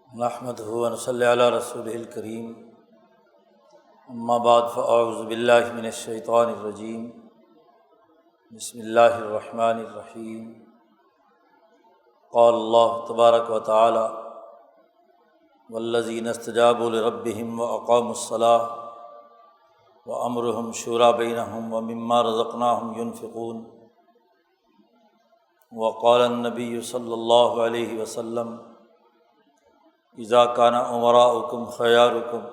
نحمدہ و نصلی علی رسولہ الکریم، اما بعد فاعوذ باللہ من الشیطان الرجیم، بسم اللہ الرحمن الرحیم۔ قال اللہ تبارک و تعالی: والذین استجابوا لربہم واقاموا الصلاۃ وامرهم شوری بینہم ومما رزقناہم ینفقون۔ وقال النبی صلی اللہ علیہ وسلم: اذا کان امراؤکم خیارکم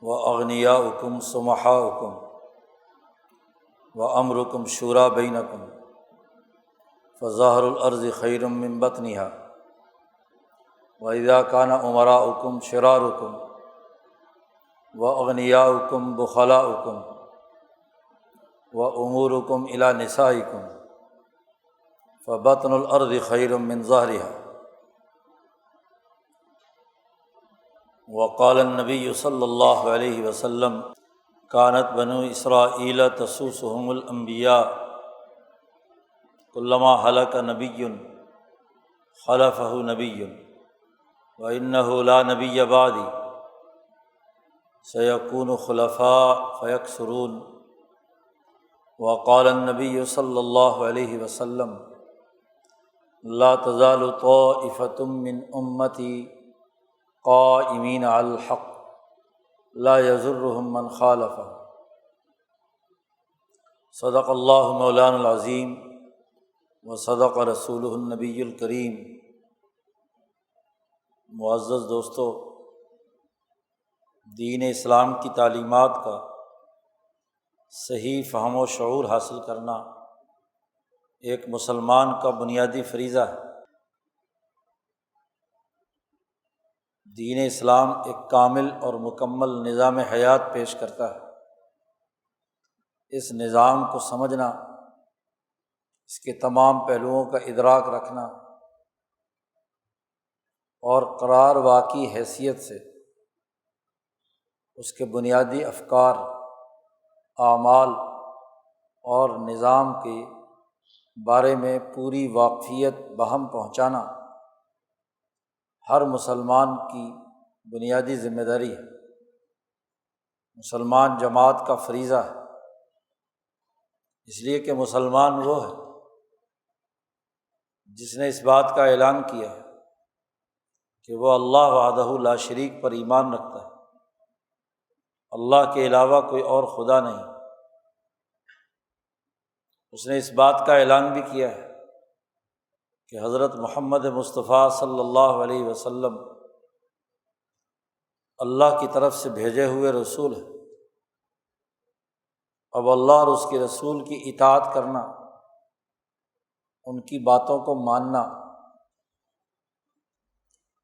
واغنیاؤکم سمحاؤکم وامرکم شوری بینکم فظاہر الارض خیر من بطنها واذا کان امراؤکم شرارکم واغنیاؤکم بخلاؤکم وامورکم الی نسائکم فبطن الارض خیر من ظہرها۔ وقال النبی صلی اللہ علیہ وسلم: کانت بنو اسرائیل تسوسهم الانبیاء کلما ہلک نبی خلفہ نبی وانہ لا نبی بعدی سیکون خلفاء فیکثرون۔ وقال النبی صلی اللہ علیہ وسلم: لا تزال طائفة من امتی قائمین علی الحق لا یضرهم من خالفهم۔ صدق اللہ مولانا العظیم وصدق رسولہ النبی الکریم۔ معزز دوستو، دین اسلام کی تعلیمات کا صحیح فہم و شعور حاصل کرنا ایک مسلمان کا بنیادی فریضہ ہے۔ دین اسلام ایک کامل اور مکمل نظام حیات پیش کرتا ہے۔ اس نظام کو سمجھنا، اس کے تمام پہلوؤں کا ادراک رکھنا اور قرار واقعی حیثیت سے اس کے بنیادی افکار، اعمال اور نظام کے بارے میں پوری واقفیت بہم پہنچانا ہر مسلمان کی بنیادی ذمہ داری ہے، مسلمان جماعت کا فریضہ ہے۔ اس لیے کہ مسلمان وہ ہے جس نے اس بات کا اعلان کیا ہے کہ وہ اللہ وحدہ لا شریک پر ایمان رکھتا ہے، اللہ کے علاوہ کوئی اور خدا نہیں۔ اس نے اس بات کا اعلان بھی کیا ہے کہ حضرت محمد مصطفیٰ صلی اللہ علیہ وسلم اللہ کی طرف سے بھیجے ہوئے رسول ہیں۔ اب اللہ اور اس کے رسول کی اطاعت کرنا، ان کی باتوں کو ماننا،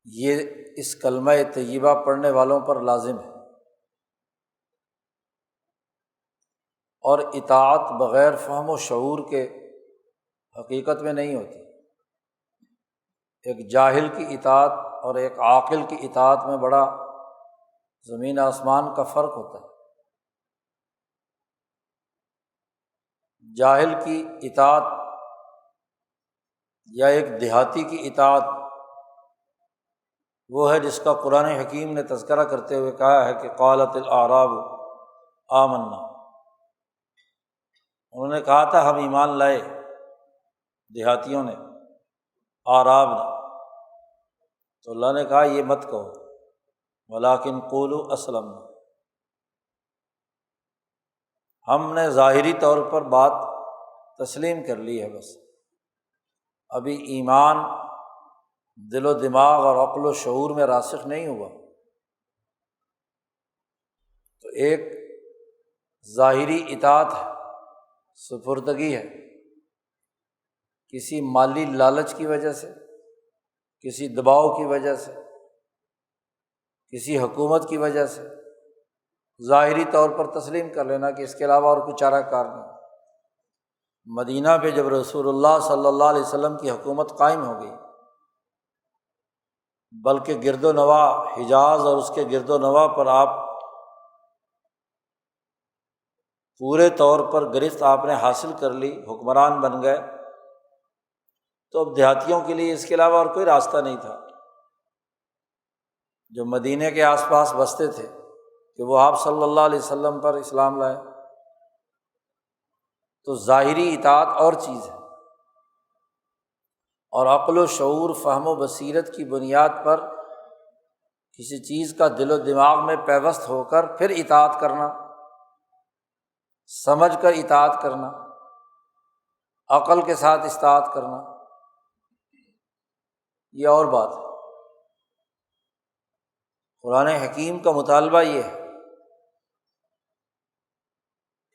یہ اس کلمہ طیبہ پڑھنے والوں پر لازم ہے۔ اور اطاعت بغیر فہم و شعور کے حقیقت میں نہیں ہوتی۔ ایک جاہل کی اطاعت اور ایک عاقل کی اطاعت میں بڑا زمین آسمان کا فرق ہوتا ہے۔ جاہل کی اطاعت یا ایک دیہاتی کی اطاعت وہ ہے جس کا قرآن حکیم نے تذکرہ کرتے ہوئے کہا ہے کہ قالت الاعراب آمنا، انہوں نے کہا تھا ہم ایمان لائے، دیہاتیوں نے، اعراب نے۔ تو اللہ نے کہا یہ مت کہو، ولیکن قولوا اسلمنا، ہم نے ظاہری طور پر بات تسلیم کر لی ہے، بس ابھی ایمان دل و دماغ اور عقل و شعور میں راسخ نہیں ہوا۔ تو ایک ظاہری اطاعت ہے، سپردگی ہے، کسی مالی لالچ کی وجہ سے، کسی دباؤ کی وجہ سے، کسی حکومت کی وجہ سے ظاہری طور پر تسلیم کر لینا کہ اس کے علاوہ اور کوئی چارہ کار نہیں۔ مدینہ پہ جب رسول اللہ صلی اللہ علیہ وسلم کی حکومت قائم ہو گئی، بلکہ گرد و نواح حجاز اور اس کے گرد و نواح پر آپ پورے طور پر گرفت آپ نے حاصل کر لی، حکمران بن گئے، تو اب دیہاتیوں کے لیے اس کے علاوہ اور کوئی راستہ نہیں تھا۔ جو مدینے کے آس پاس بستے تھے کہ وہ آپ صلی اللہ علیہ وسلم پر اسلام لائے، تو ظاہری اطاعت اور چیز ہے، اور عقل و شعور، فہم و بصیرت کی بنیاد پر کسی چیز کا دل و دماغ میں پیوست ہو کر پھر اطاعت کرنا، سمجھ کر اطاعت کرنا، عقل کے ساتھ اطاعت کرنا، یہ اور بات ہے۔ قرآن حکیم کا مطالبہ یہ ہے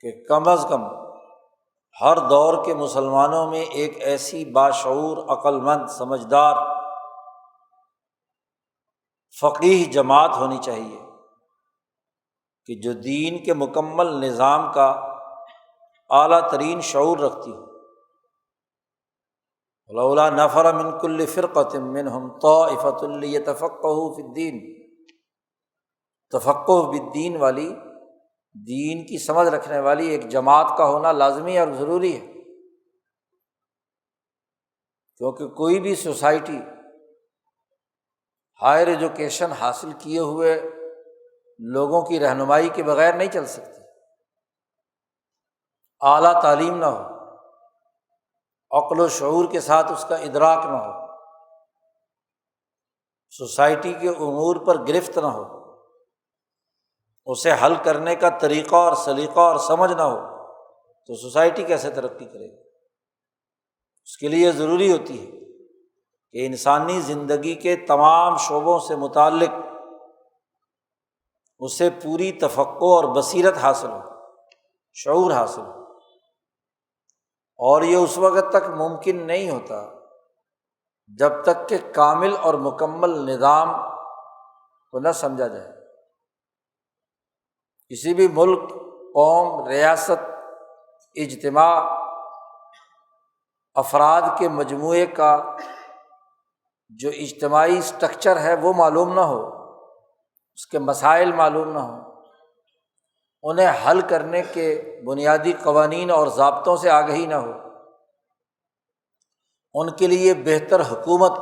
کہ کم از کم ہر دور کے مسلمانوں میں ایک ایسی باشعور، عقل مند، سمجھدار، فقیہ جماعت ہونی چاہیے کہ جو دین کے مکمل نظام کا اعلیٰ ترین شعور رکھتی ہو۔ ولولا نفر من کل فرقۃ منہم طائفۃ لیتفقہوا فی الدین، تفقہ بالدین والی، دین کی سمجھ رکھنے والی ایک جماعت کا ہونا لازمی اور ضروری ہے، کیونکہ کوئی بھی سوسائٹی ہائر ایجوکیشن حاصل کیے ہوئے لوگوں کی رہنمائی کے بغیر نہیں چل سکتی، اعلیٰ تعلیم نہ ہو، عقل و شعور کے ساتھ اس کا ادراک نہ ہو، سوسائٹی کے امور پر گرفت نہ ہو، اسے حل کرنے کا طریقہ اور سلیقہ اور سمجھ نہ ہو، تو سوسائٹی کیسے ترقی کرے گی؟ اس کے لیے ضروری ہوتی ہے کہ انسانی زندگی کے تمام شعبوں سے متعلق اسے پوری تفقہ اور بصیرت حاصل ہو، شعور حاصل ہو، اور یہ اس وقت تک ممکن نہیں ہوتا جب تک کہ کامل اور مکمل نظام کو نہ سمجھا جائے۔ کسی بھی ملک، قوم، ریاست، اجتماع، افراد کے مجموعے کا جو اجتماعی اسٹرکچر ہے وہ معلوم نہ ہو، اس کے مسائل معلوم نہ ہوں، انہیں حل کرنے کے بنیادی قوانین اور ضابطوں سے آگہی نہ ہو، ان کے لیے بہتر حکومت،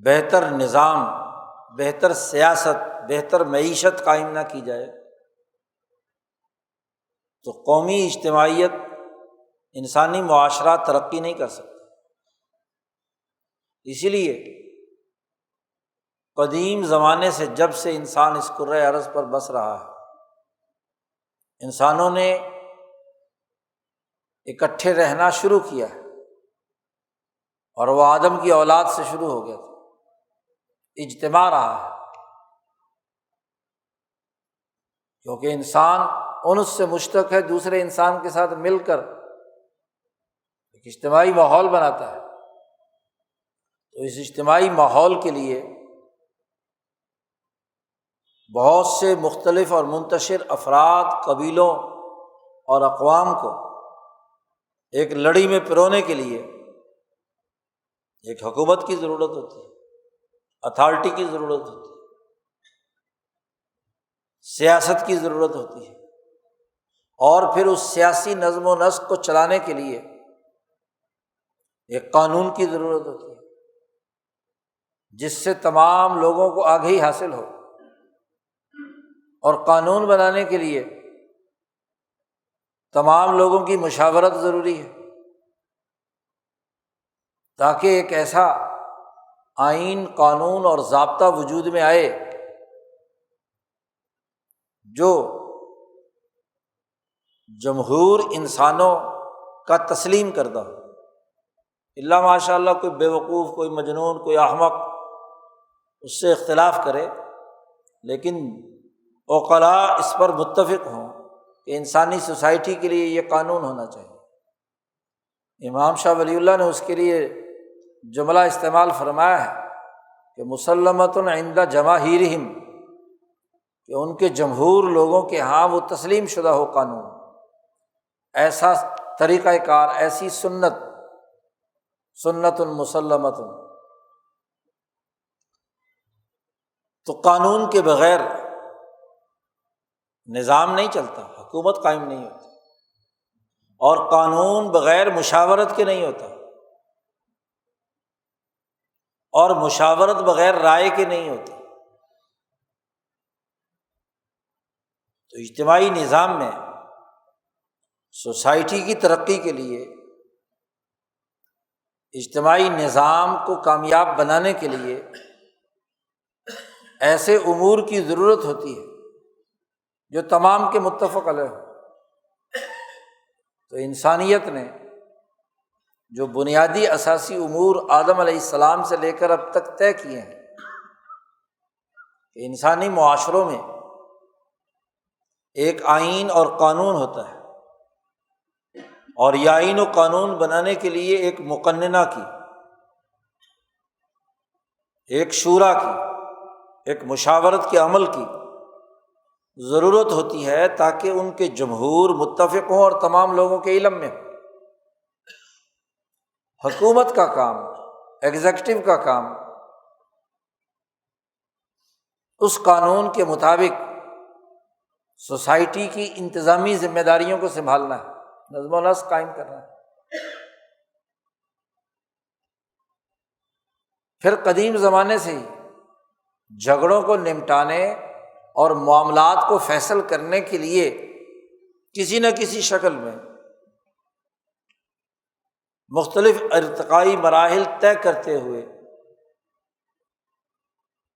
بہتر نظام، بہتر سیاست، بہتر معیشت قائم نہ کی جائے، تو قومی اجتماعیت، انسانی معاشرہ ترقی نہیں کر سکتا۔ اسی لیے قدیم زمانے سے، جب سے انسان اس کرۂ ارض پر بس رہا ہے، انسانوں نے اکٹھے رہنا شروع کیا ہے، اور وہ آدم کی اولاد سے شروع ہو گیا تھا، اجتماع رہا ہے، کیونکہ انسان انس سے مشتق ہے، دوسرے انسان کے ساتھ مل کر ایک اجتماعی ماحول بناتا ہے، تو اس اجتماعی ماحول کے لیے بہت سے مختلف اور منتشر افراد، قبیلوں اور اقوام کو ایک لڑی میں پرونے کے لیے ایک حکومت کی ضرورت ہوتی ہے، اتھارٹی کی ضرورت ہوتی ہے، سیاست کی ضرورت ہوتی ہے، اور پھر اس سیاسی نظم و نسق کو چلانے کے لیے ایک قانون کی ضرورت ہوتی ہے، جس سے تمام لوگوں کو آگہی حاصل ہو، اور قانون بنانے کے لیے تمام لوگوں کی مشاورت ضروری ہے، تاکہ ایک ایسا آئین، قانون اور ضابطہ وجود میں آئے جو جمہور انسانوں کا تسلیم کردہ ہو، الا ماشاء اللہ کوئی بیوقوف، کوئی مجنون، کوئی احمق اس سے اختلاف کرے، لیکن عقلاء اس پر متفق ہوں کہ انسانی سوسائٹی کے لیے یہ قانون ہونا چاہیے۔ امام شاہ ولی اللہ نے اس کے لیے جملہ استعمال فرمایا ہے کہ مسلمۃ عند جماہیرہم، کہ ان کے جمہور لوگوں کے ہاں وہ تسلیم شدہ ہو قانون، ایسا طریقہ کار، ایسی سنت مسلمۃ۔ تو قانون کے بغیر نظام نہیں چلتا، حکومت قائم نہیں ہوتی، اور قانون بغیر مشاورت کے نہیں ہوتا۔ اور مشاورت بغیر رائے کے نہیں ہوتی۔ تو اجتماعی نظام میں سوسائٹی کی ترقی کے لیے، اجتماعی نظام کو کامیاب بنانے کے لیے ایسے امور کی ضرورت ہوتی ہے جو تمام کے متفق علیہ ہو۔ تو انسانیت نے جو بنیادی اساسی امور آدم علیہ السلام سے لے کر اب تک طے کیے ہیں کہ انسانی معاشروں میں ایک آئین اور قانون ہوتا ہے، اور یہ آئین و قانون بنانے کے لیے ایک مقننہ کی، ایک شورا کی، ایک مشاورت کے عمل کی ضرورت ہوتی ہے تاکہ ان کے جمہور متفق ہوں اور تمام لوگوں کے علم میں ہوں۔ حکومت کا کام، ایگزیکٹو کا کام اس قانون کے مطابق سوسائٹی کی انتظامی ذمہ داریوں کو سنبھالنا ہے، نظم و نسق قائم کرنا ہے۔ پھر قدیم زمانے سے ہی جھگڑوں کو نمٹانے اور معاملات کو فیصل کرنے کے لیے کسی نہ کسی شکل میں مختلف ارتقائی مراحل طے کرتے ہوئے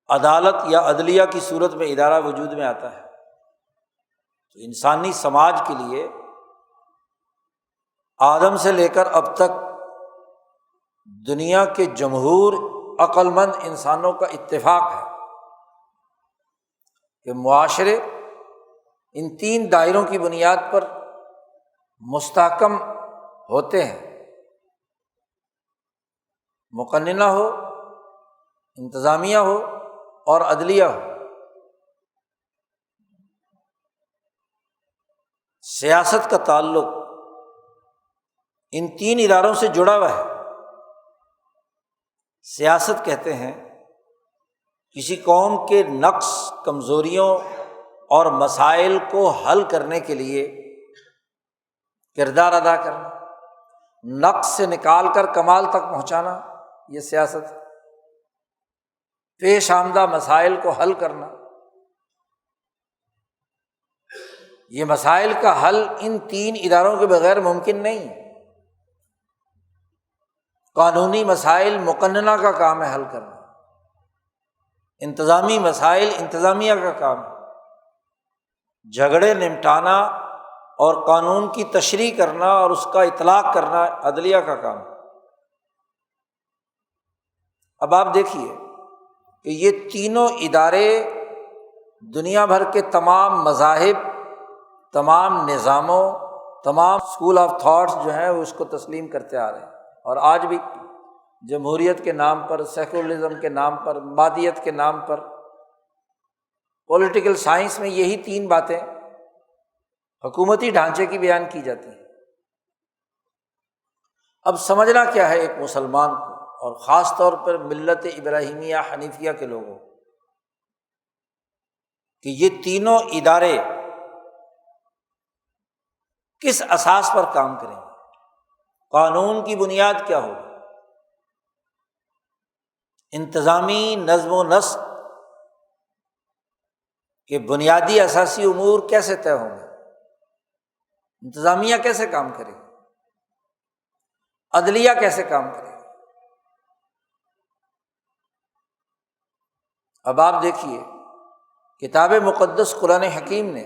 عدالت یا عدلیہ کی صورت میں ادارہ وجود میں آتا ہے۔ تو انسانی سماج کے لیے آدم سے لے کر اب تک دنیا کے جمہور عقل مند انسانوں کا اتفاق ہے کہ معاشرے ان تین دائروں کی بنیاد پر مستحکم ہوتے ہیں: مقننہ ہو، انتظامیہ ہو اور عدلیہ ہو۔ سیاست کا تعلق ان تین اداروں سے جڑا ہوا ہے۔ سیاست کہتے ہیں کسی قوم کے نقص، کمزوریوں اور مسائل کو حل کرنے کے لیے کردار ادا کرنا، نقص سے نکال کر کمال تک پہنچانا، یہ سیاست ہے۔ پیش آمدہ مسائل کو حل کرنا، یہ مسائل کا حل ان تین اداروں کے بغیر ممکن نہیں ہے۔ قانونی مسائل مقننہ کا کام ہے حل کرنا، انتظامی مسائل انتظامیہ کا کام ہے، جھگڑے نمٹانا اور قانون کی تشریح کرنا اور اس کا اطلاق کرنا عدلیہ کا کام ہے۔ اب آپ دیکھیے کہ یہ تینوں ادارے دنیا بھر کے تمام مذاہب، تمام نظاموں، تمام اسکول آف تھاٹس جو ہیں وہ اس کو تسلیم کرتے آ رہے ہیں، اور آج بھی جمہوریت کے نام پر، سیکولرزم کے نام پر، مادیت کے نام پر، پولیٹیکل سائنس میں یہی تین باتیں حکومتی ڈھانچے کی بیان کی جاتی ہیں۔ اب سمجھنا کیا ہے ایک مسلمان کو، اور خاص طور پر ملت ابراہیمیہ حنیفیہ کے لوگوں، کہ یہ تینوں ادارے کس اساس پر کام کریں گے، قانون کی بنیاد کیا ہوگی، انتظامی نظم و نسق کے بنیادی اساسی امور کیسے طے ہوں گے، انتظامیہ کیسے کام کرے گی، عدلیہ کیسے کام کرے گی۔ اب آپ دیکھیے کتاب مقدس قرآن حکیم نے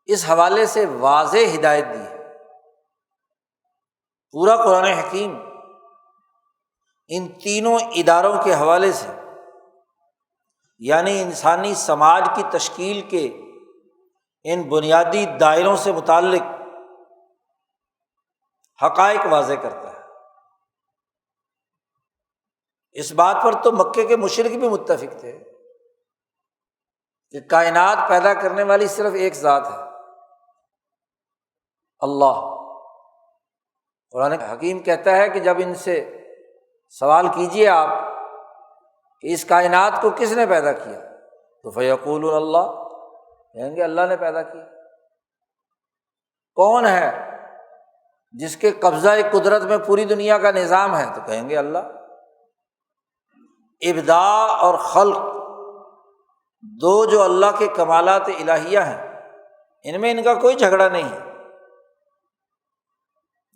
اس حوالے سے واضح ہدایت دی ہے۔ پورا قرآن حکیم ان تینوں اداروں کے حوالے سے، یعنی انسانی سماج کی تشکیل کے ان بنیادی دائروں سے متعلق حقائق واضح کرتا ہے۔ اس بات پر تو مکے کے مشرک بھی متفق تھے کہ کائنات پیدا کرنے والی صرف ایک ذات ہے، اللہ۔ قرآن حکیم کہتا ہے کہ جب ان سے سوال کیجیے آپ کہ اس کائنات کو کس نے پیدا کیا، تو فیقولون اللہ، کہیں گے اللہ نے پیدا کیا۔ کون ہے جس کے قبضہ قدرت میں پوری دنیا کا نظام ہے، تو کہیں گے اللہ۔ ابداع اور خلق دو جو اللہ کے کمالات الہیہ ہیں، ان میں ان کا کوئی جھگڑا نہیں ہے۔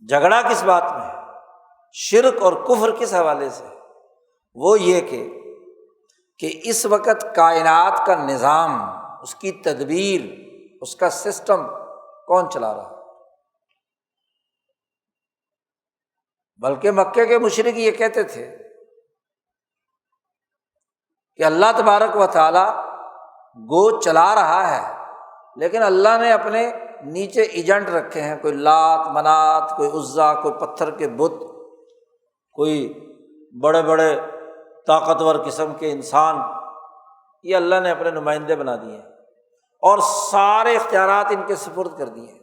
جھگڑا کس بات میں ہے؟ شرک اور کفر کس حوالے سے؟ وہ یہ کہ اس وقت کائنات کا نظام، اس کی تدبیر، اس کا سسٹم کون چلا رہا ہے؟ بلکہ مکے کے مشرک یہ کہتے تھے کہ اللہ تبارک و تعالیٰ گو چلا رہا ہے، لیکن اللہ نے اپنے نیچے ایجنٹ رکھے ہیں، کوئی لات منات، کوئی عزا، کوئی پتھر کے بت، کوئی بڑے بڑے طاقتور قسم کے انسان، یہ اللہ نے اپنے نمائندے بنا دیے ہیں اور سارے اختیارات ان کے سپرد کر دیے ہیں۔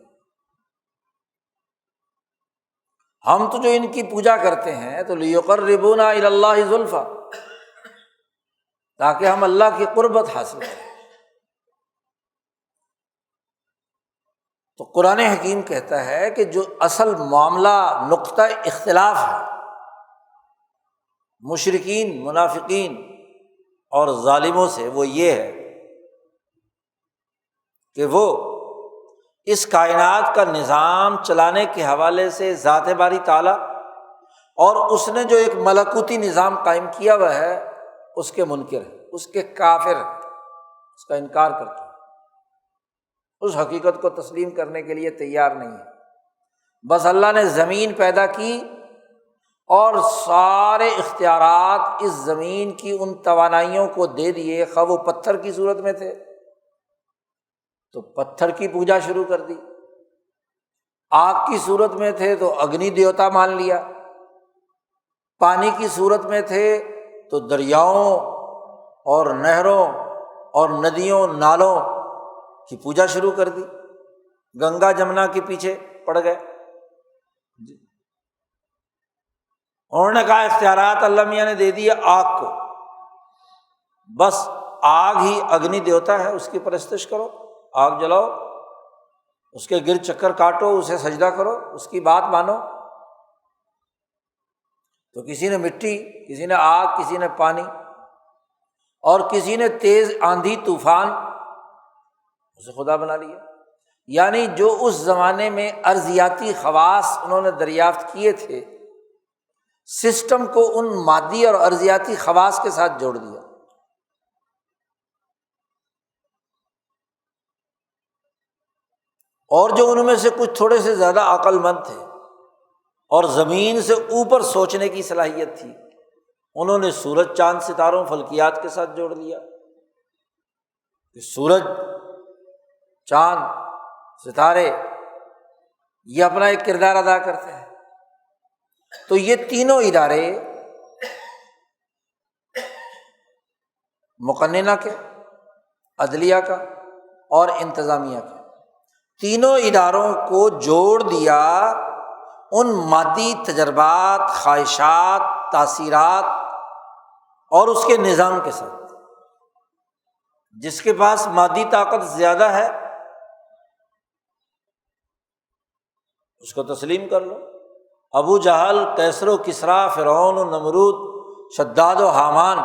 ہم تو جو ان کی پوجا کرتے ہیں تو لیقربونا الی اللہ زلفیٰ، تاکہ ہم اللہ کی قربت حاصل کریں۔ تو قرآن حکیم کہتا ہے کہ جو اصل معاملہ نقطہ اختلاف ہے مشرکین، منافقین اور ظالموں سے، وہ یہ ہے کہ وہ اس کائنات کا نظام چلانے کے حوالے سے ذات باری تعالیٰ اور اس نے جو ایک ملکوتی نظام قائم کیا ہوا ہے اس کے منکر ہے، اس کے کافر ہے، اس کا انکار کرتے ہیں، اس حقیقت کو تسلیم کرنے کے لیے تیار نہیں ہے۔ بس اللہ نے زمین پیدا کی اور سارے اختیارات اس زمین کی ان توانائیوں کو دے دیے، خواہ وہ پتھر کی صورت میں تھے تو پتھر کی پوجا شروع کر دی، آگ کی صورت میں تھے تو اگنی دیوتا مان لیا، پانی کی صورت میں تھے تو دریاؤں اور نہروں اور ندیوں نالوں کی پوجا شروع کر دی، گنگا جمنا کے پیچھے پڑ گئے۔ انہوں نے کہا اختیارات اللہ میاں نے دے دیا آگ کو، بس آگ ہی اگنی دیوتا ہے، اس کی پرستش کرو، آگ جلاؤ، اس کے گرد چکر کاٹو، اسے سجدہ کرو، اس کی بات مانو۔ تو کسی نے مٹی، کسی نے آگ، کسی نے پانی اور کسی نے تیز آندھی طوفان، اسے خدا بنا لیا۔ یعنی جو اس زمانے میں ارضیاتی خواص انہوں نے دریافت کیے تھے، سسٹم کو ان مادی اور ارضیاتی خواص کے ساتھ جوڑ دیا۔ اور جو ان میں سے کچھ تھوڑے سے زیادہ عقل مند تھے اور زمین سے اوپر سوچنے کی صلاحیت تھی، انہوں نے سورج، چاند، ستاروں، فلکیات کے ساتھ جوڑ دیا کہ سورج، چاند، ستارے یہ اپنا ایک کردار ادا کرتے ہیں۔ تو یہ تینوں ادارے مقننہ کے، عدلیہ کا اور انتظامیہ کے، تینوں اداروں کو جوڑ دیا ان مادی تجربات، خواہشات، تاثیرات اور اس کے نظام کے ساتھ۔ جس کے پاس مادی طاقت زیادہ ہے اس کو تسلیم کر لو۔ ابو جہل، کیسر و کسریٰ، فرعون و نمرود، شداد و حامان،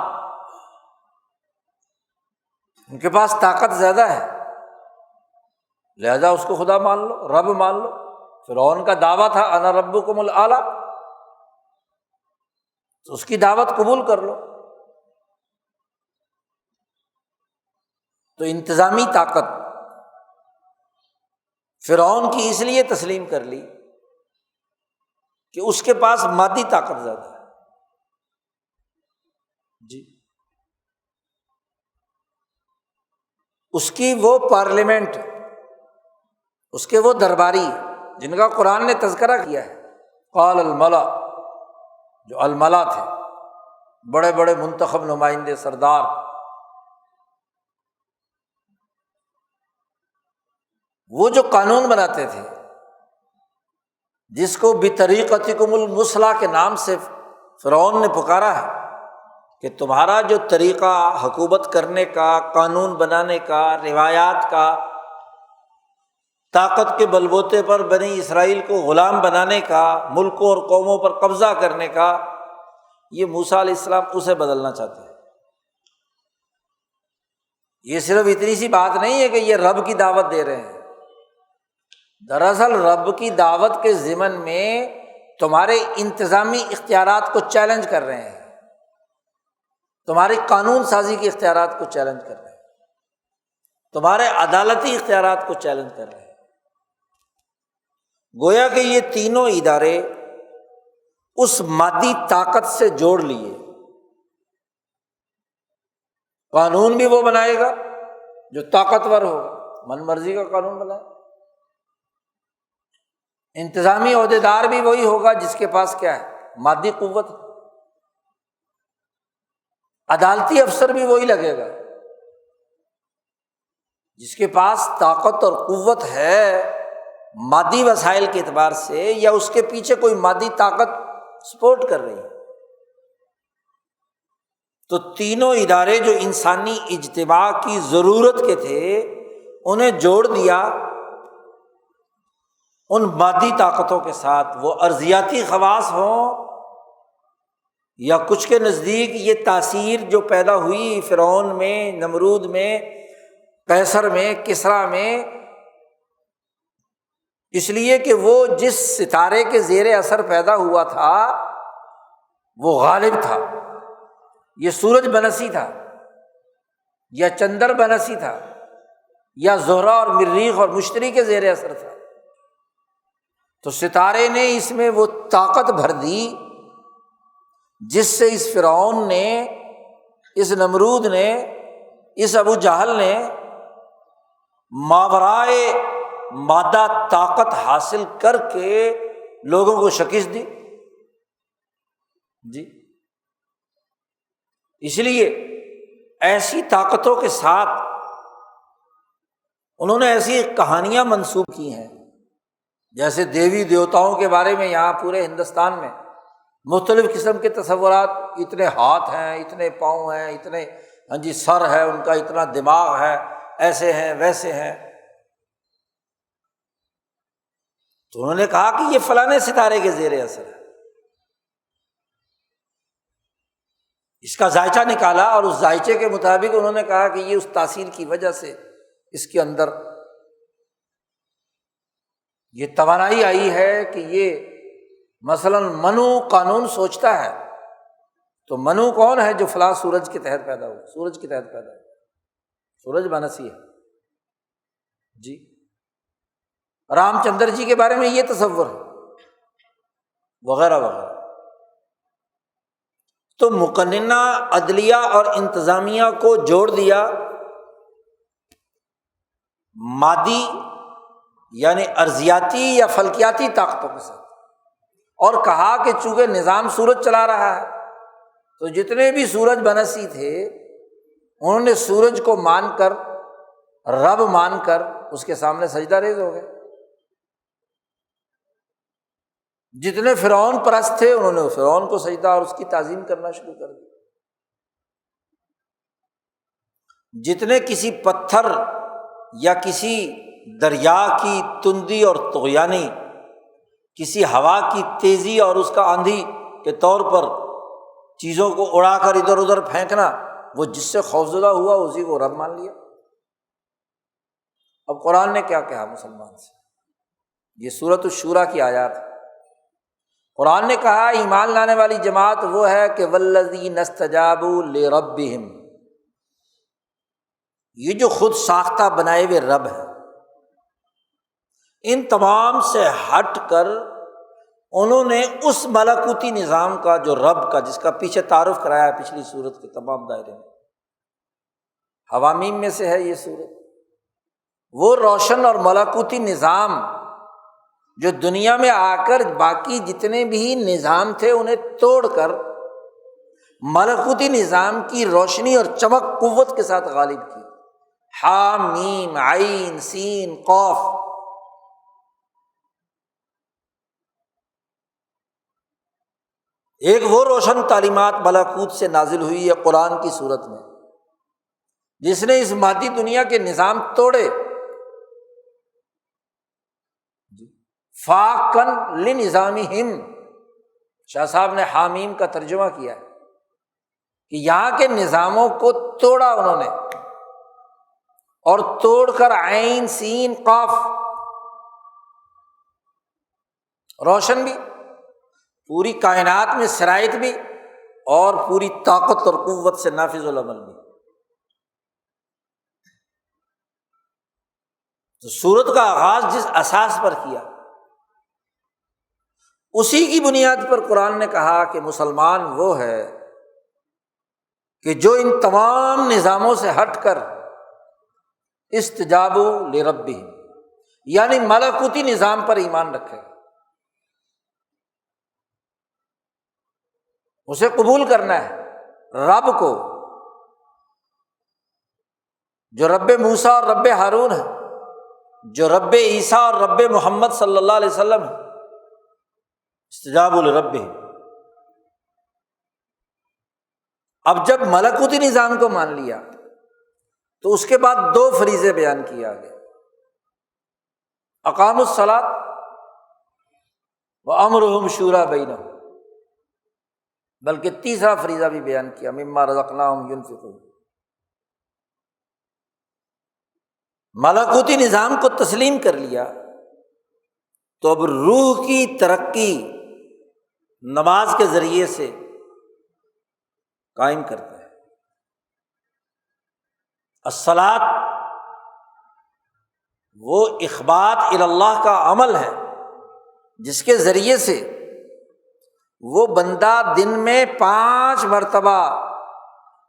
ان کے پاس طاقت زیادہ ہے، لہذا اس کو خدا مان لو، رب مان لو۔ فرعون کا دعویٰ تھا انا ربکم الاعلیٰ، تو اس کی دعوت قبول کر لو۔ تو انتظامی طاقت فرعون کی اس لیے تسلیم کر لی کہ اس کے پاس مادی طاقت زیادہ ہے۔ جی، اس کی وہ پارلیمنٹ، اس کے وہ درباری جن کا قرآن نے تذکرہ کیا ہے، قال الملا، جو الملا تھے، بڑے بڑے منتخب نمائندے، سردار، وہ جو قانون بناتے تھے، جس کو بطریقتکم المثلیٰ کے نام سے فرعون نے پکارا ہے کہ تمہارا جو طریقہ حکومت کرنے کا، قانون بنانے کا، روایات کا، طاقت کے بلبوتے پر بنی اسرائیل کو غلام بنانے کا، ملکوں اور قوموں پر قبضہ کرنے کا، یہ موسیٰ علیہ السلام اسے بدلنا چاہتے ہیں۔ یہ صرف اتنی سی بات نہیں ہے کہ یہ رب کی دعوت دے رہے ہیں، دراصل رب کی دعوت کے ضمن میں تمہارے انتظامی اختیارات کو چیلنج کر رہے ہیں، تمہاری قانون سازی کے اختیارات کو چیلنج کر رہے ہیں، تمہارے عدالتی اختیارات کو چیلنج کر رہے ہیں۔ گویا کہ یہ تینوں ادارے اس مادی طاقت سے جوڑ لیے، قانون بھی وہ بنائے گا جو طاقتور ہوگا، من مرضی کا قانون بنائے، انتظامی عہدیدار بھی وہی ہوگا جس کے پاس کیا ہے، مادی قوت، عدالتی افسر بھی وہی لگے گا جس کے پاس طاقت اور قوت ہے مادی وسائل کے اعتبار سے، یا اس کے پیچھے کوئی مادی طاقت سپورٹ کر رہی ہے۔ تو تینوں ادارے جو انسانی اجتماع کی ضرورت کے تھے انہیں جوڑ دیا ان مادی طاقتوں کے ساتھ، وہ ارضیاتی خواص ہوں یا کچھ کے نزدیک یہ تاثیر جو پیدا ہوئی فرعون میں، نمرود میں، قیصر میں، کسریٰ میں، اس لیے کہ وہ جس ستارے کے زیر اثر پیدا ہوا تھا وہ غالب تھا، یہ سورج بنسی تھا یا چندر بنسی تھا یا زہرہ اور مریخ اور مشتری کے زیر اثر تھا، تو ستارے نے اس میں وہ طاقت بھر دی جس سے اس فرعون نے، اس نمرود نے، اس ابو جہل نے ماورائے مادہ طاقت حاصل کر کے لوگوں کو شکست دی۔ جی اس لیے ایسی طاقتوں کے ساتھ انہوں نے ایسی کہانیاں منسوب کی ہیں، جیسے دیوی دیوتاؤں کے بارے میں یہاں پورے ہندوستان میں مختلف قسم کے تصورات، اتنے ہاتھ ہیں، اتنے پاؤں ہیں، اتنے سر ہے ان کا، اتنا دماغ ہے، ایسے ہیں ویسے ہیں۔ تو انہوں نے کہا کہ یہ فلانے ستارے کے زیر اثر ہے، اس کا ذائچہ نکالا اور اس ذائچے کے مطابق انہوں نے کہا کہ یہ اس تاثیر کی وجہ سے اس کے اندر یہ توانائی آئی ہے کہ یہ مثلاً منو قانون سوچتا ہے، تو منو کون ہے؟ جو فلاں سورج کے تحت پیدا ہوا، سورج کے تحت پیدا ہوا، سورج بنسی ہے۔ جی رام چندر جی کے بارے میں یہ تصور ہے، وغیرہ وغیرہ۔ تو مقننہ عدلیہ اور انتظامیہ کو جوڑ دیا مادی یعنی ارضیاتی یا فلکیاتی طاقتوں کے ساتھ، اور کہا کہ چونکہ نظام سورج چلا رہا ہے تو جتنے بھی سورج بنسی تھے انہوں نے سورج کو مان کر، رب مان کر اس کے سامنے سجدہ ریز ہو گئے۔ جتنے فرعون پرست تھے انہوں نے فرعون کو سجدہ اور اس کی تعظیم کرنا شروع کر دی۔ جتنے کسی پتھر یا کسی دریا کی تندی اور طغیانی، کسی ہوا کی تیزی اور اس کا آندھی کے طور پر چیزوں کو اڑا کر ادھر ادھر پھینکنا، وہ جس سے خوفزدہ ہوا اسی کو رب مان لیا۔ اب قرآن نے کیا کہا مسلمان سے؟ یہ سورۃ الشورى کی آیات ہے۔ قرآن نے کہا ایمان لانے والی جماعت وہ ہے کہ والذین استجابوا لربہم، یہ جو خود ساختہ بنائے ہوئے رب ہے، ان تمام سے ہٹ کر انہوں نے اس ملکوتی نظام کا جو رب کا، جس کا پیچھے تعارف کرایا ہے پچھلی سورت کے تمام دائرے میں، حوامیم میں سے ہے یہ سورت، وہ روشن اور ملکوتی نظام جو دنیا میں آ کر باقی جتنے بھی نظام تھے انہیں توڑ کر ملکوتی نظام کی روشنی اور چمک قوت کے ساتھ غالب کی۔ حامیم عین سین قاف، ایک وہ روشن تعلیمات ملکوت سے نازل ہوئی ہے قرآن کی صورت میں، جس نے اس مادی دنیا کے نظام توڑے، فاقن لنظامہم، شاہ صاحب نے حامیم کا ترجمہ کیا ہے کہ یہاں کے نظاموں کو توڑا انہوں نے، اور توڑ کر عین سین قاف، روشن بھی، پوری کائنات میں سرایت بھی، اور پوری طاقت اور قوت سے نافذ العمل بھی۔ تو سورت کا آغاز جس اساس پر کیا، اسی کی بنیاد پر قرآن نے کہا کہ مسلمان وہ ہے کہ جو ان تمام نظاموں سے ہٹ کر استجابوا لربہم، یعنی ملکوتی نظام پر ایمان رکھے، اسے قبول کرنا ہے، رب کو جو رب موسیٰ اور رب ہارون ہے، جو رب عیسیٰ اور رب محمد صلی اللہ علیہ وسلم ہے، استجابوا لربہم۔ اب جب ملکوتی نظام کو مان لیا تو اس کے بعد دو فریضے بیان کیے آگے، اقاموا الصلاۃ وامرهم شوری بینہم، بلکہ تیسرا فریضہ بھی بیان کیا، مما رزقناہم ینفقون۔ ملکوتی نظام کو تسلیم کر لیا تو اب روح کی ترقی نماز کے ذریعے سے قائم کرتا ہے۔ الصلاۃ وہ اخبات الی اللہ کا عمل ہے جس کے ذریعے سے وہ بندہ دن میں 5 مرتبہ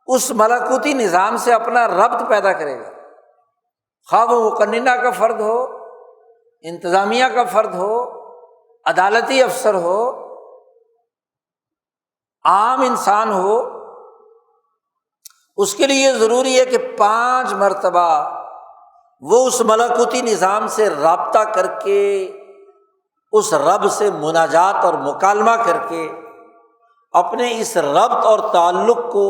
اس ملکوتی نظام سے اپنا ربط پیدا کرے گا، خواہ وہ مقننہ کا فرد ہو، انتظامیہ کا فرد ہو، عدالتی افسر ہو، عام انسان ہو، اس کے لیے ضروری ہے کہ 5 مرتبہ وہ اس ملکوتی نظام سے رابطہ کر کے، اس رب سے مناجات اور مکالمہ کر کے اپنے اس ربط اور تعلق کو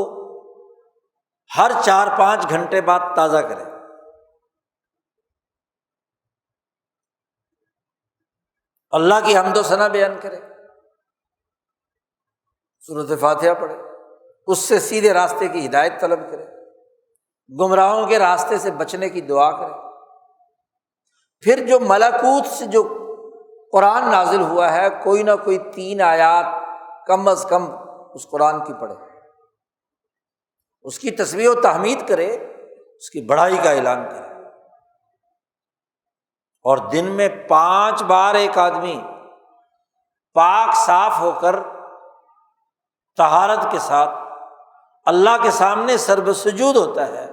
ہر 4-5 گھنٹے بعد تازہ کرے۔ اللہ کی حمد و ثنا بیان کرے، سورۃ فاتحہ پڑھے، اس سے سیدھے راستے کی ہدایت طلب کرے، گمراہوں کے راستے سے بچنے کی دعا کرے۔ پھر جو ملکوت سے جو قرآن نازل ہوا ہے، کوئی نہ کوئی 3 آیات کم از کم اس قرآن کی پڑھے، اس کی تسبیح و تحمید کرے، اس کی بڑائی کا اعلان کرے۔ اور دن میں 5 بار ایک آدمی پاک صاف ہو کر طہارت کے ساتھ اللہ کے سامنے سرب سجود ہوتا ہے،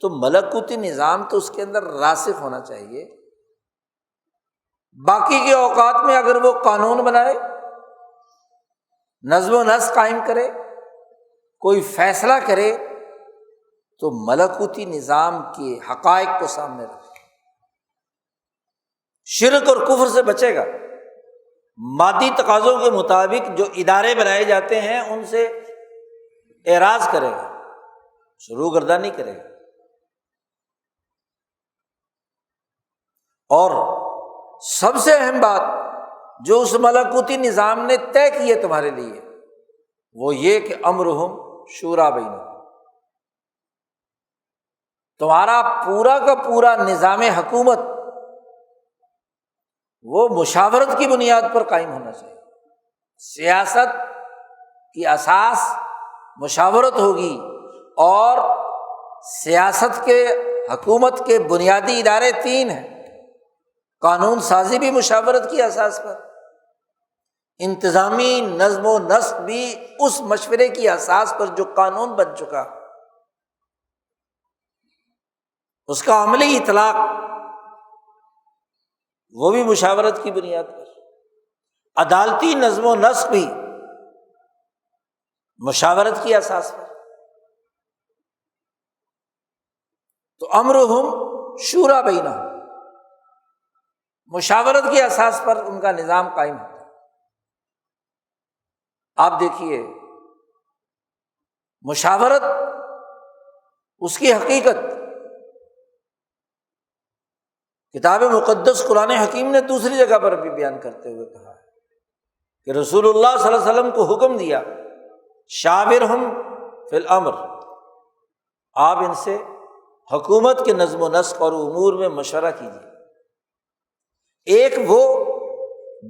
تو ملکوتی نظام تو اس کے اندر راسخ ہونا چاہیے۔ باقی کے اوقات میں اگر وہ قانون بنائے، نظم و نسق قائم کرے، کوئی فیصلہ کرے، تو ملکوتی نظام کے حقائق کو سامنے رکھے، شرک اور کفر سے بچے گا، مادی تقاضوں کے مطابق جو ادارے بنائے جاتے ہیں ان سے اعراض کرے گا، روگردانی کرے گا۔ اور سب سے اہم بات جو اس ملکوتی نظام نے طے کی ہے تمہارے لیے، وہ یہ کہ امرہم شوری بینہم، تمہارا پورا کا پورا نظام حکومت وہ مشاورت کی بنیاد پر قائم ہونا چاہیے۔ سیاست کی اساس مشاورت ہوگی، اور سیاست کے حکومت کے بنیادی ادارے 3 ہیں، قانون سازی بھی مشاورت کی اساس پر، انتظامی نظم و نسق بھی اس مشورے کی اساس پر جو قانون بن چکا، اس کا عملی اطلاق وہ بھی مشاورت کی بنیاد پر، عدالتی نظم و نسق بھی مشاورت کی اساس پر۔ تو امرہم شوری بینہم، مشاورت کی اساس پر ان کا نظام قائم ہوتا ہے۔ آپ دیکھیے مشاورت اس کی حقیقت کتاب مقدس قرآن حکیم نے دوسری جگہ پر بھی بیان کرتے ہوئے کہا ہے کہ رسول اللہ صلی اللہ علیہ وسلم کو حکم دیا، شاورہم فی الامر، آپ ان سے حکومت کے نظم و نسق اور امور میں مشورہ کیجیے۔ ایک وہ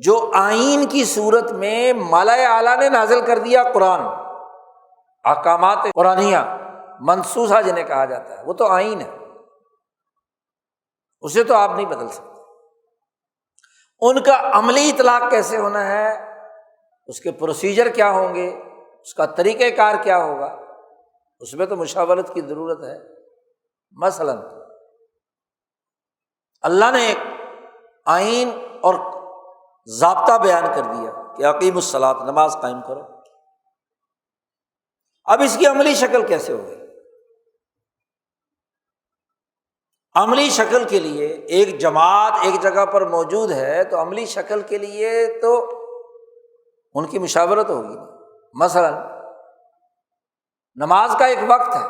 جو آئین کی صورت میں ملائے اعلیٰ نے نازل کر دیا قرآن، احکامات قرآنیہ منصوصہ جنہیں کہا جاتا ہے، وہ تو آئین ہے، اسے تو آپ نہیں بدل سکتے۔ ان کا عملی اطلاق کیسے ہونا ہے، اس کے پروسیجر کیا ہوں گے، اس کا طریقہ کار کیا ہوگا، اس میں تو مشاورت کی ضرورت ہے۔ مثلاً اللہ نے ایک آئین اور ضابطہ بیان کر دیا کہ اقیموا الصلاۃ، نماز قائم کرو۔ اب اس کی عملی شکل کیسے ہوگی؟ عملی شکل کے لیے ایک جماعت ایک جگہ پر موجود ہے تو عملی شکل کے لیے تو ان کی مشاورت ہوگی۔ مثلاً نماز کا ایک وقت ہے،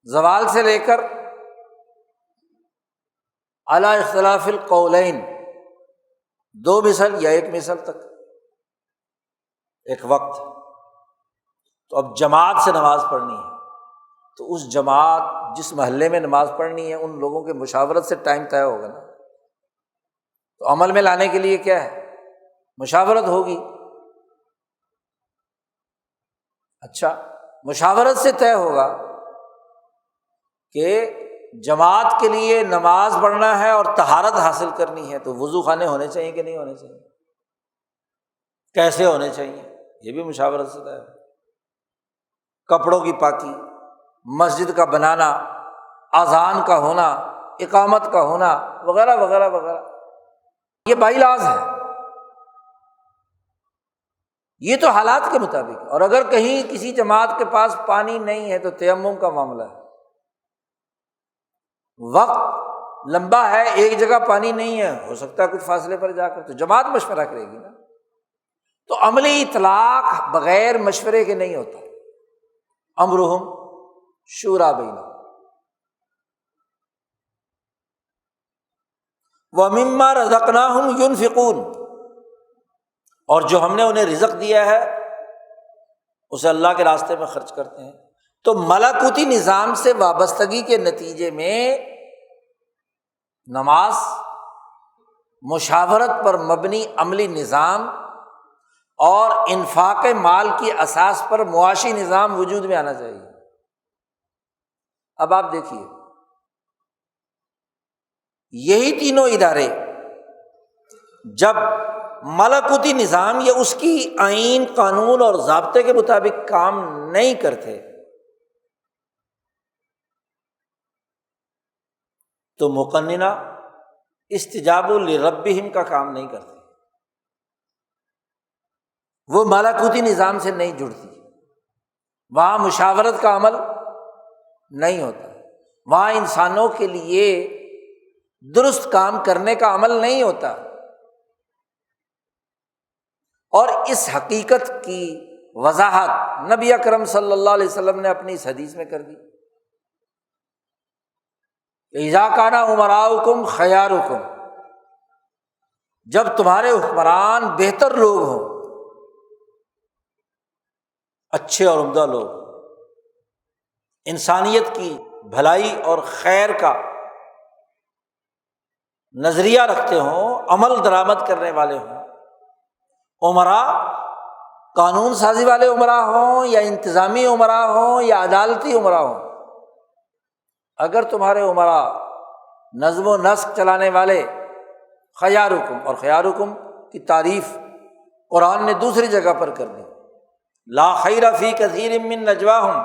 زوال سے لے کر علی اختلاف القولین، 2 مثل یا 1 مثل تک ایک وقت۔ تو اب جماعت سے نماز پڑھنی ہے تو اس جماعت جس محلے میں نماز پڑھنی ہے ان لوگوں کے مشاورت سے ٹائم طے ہوگا نا، تو عمل میں لانے کے لیے کیا ہے، مشاورت ہوگی۔ اچھا، مشاورت سے طے ہوگا کہ جماعت کے لیے نماز پڑھنا ہے اور طہارت حاصل کرنی ہے تو وضو خانے ہونے چاہیے کہ نہیں ہونے چاہیے، کیسے ہونے چاہیے، یہ بھی مشاورت سے طے ہے۔ کپڑوں کی پاکی، مسجد کا بنانا، اذان کا ہونا، اقامت کا ہونا، وغیرہ وغیرہ وغیرہ، یہ بائی لاز ہے، یہ تو حالات کے مطابق۔ اور اگر کہیں کسی جماعت کے پاس پانی نہیں ہے تو تیمم کا معاملہ ہے، وقت لمبا ہے، ایک جگہ پانی نہیں ہے، ہو سکتا ہے کچھ فاصلے پر جا کر، تو جماعت مشورہ کرے گی نا۔ تو عملی اطلاق بغیر مشورے کے نہیں ہوتا، امرہم شورا بینہم۔ وَمِمَّا رَزَقْنَاهُمْ يُنْفِقُونَ، اور جو ہم نے انہیں رزق دیا ہے اسے اللہ کے راستے میں خرچ کرتے ہیں۔ تو ملکوتی نظام سے وابستگی کے نتیجے میں نماز مشاورت پر مبنی عملی نظام اور انفاق مال کی اساس پر معاشی نظام وجود میں آنا چاہیے۔ اب آپ دیکھیے، یہی تینوں ادارے جب ملکوتی نظام یا اس کی آئین، قانون اور ضابطے کے مطابق کام نہیں کرتے تو مقننہ استجاب لربہم کا کام نہیں کرتے، وہ ملکوتی نظام سے نہیں جڑتی، وہاں مشاورت کا عمل نہیں ہوتا، وہاں انسانوں کے لیے درست کام کرنے کا عمل نہیں ہوتا۔ اور اس حقیقت کی وضاحت نبی اکرم صلی اللہ علیہ وسلم نے اپنی اس حدیث میں کر دی کہ اذا کان امراؤکم خیارکم، جب تمہارے حکمران بہتر لوگ ہوں، اچھے اور عمدہ لوگ، انسانیت کی بھلائی اور خیر کا نظریہ رکھتے ہوں، عمل درآمد کرنے والے ہوں، امراء قانون سازی والے امراء ہوں یا انتظامی امراء ہوں یا عدالتی امراء ہوں، اگر تمہارے امراء نظم و نسق چلانے والے خیارکم، اور خیارکم کی تعریف قرآن نے دوسری جگہ پر کر دی، لا خیر فی کثیر من نجواہم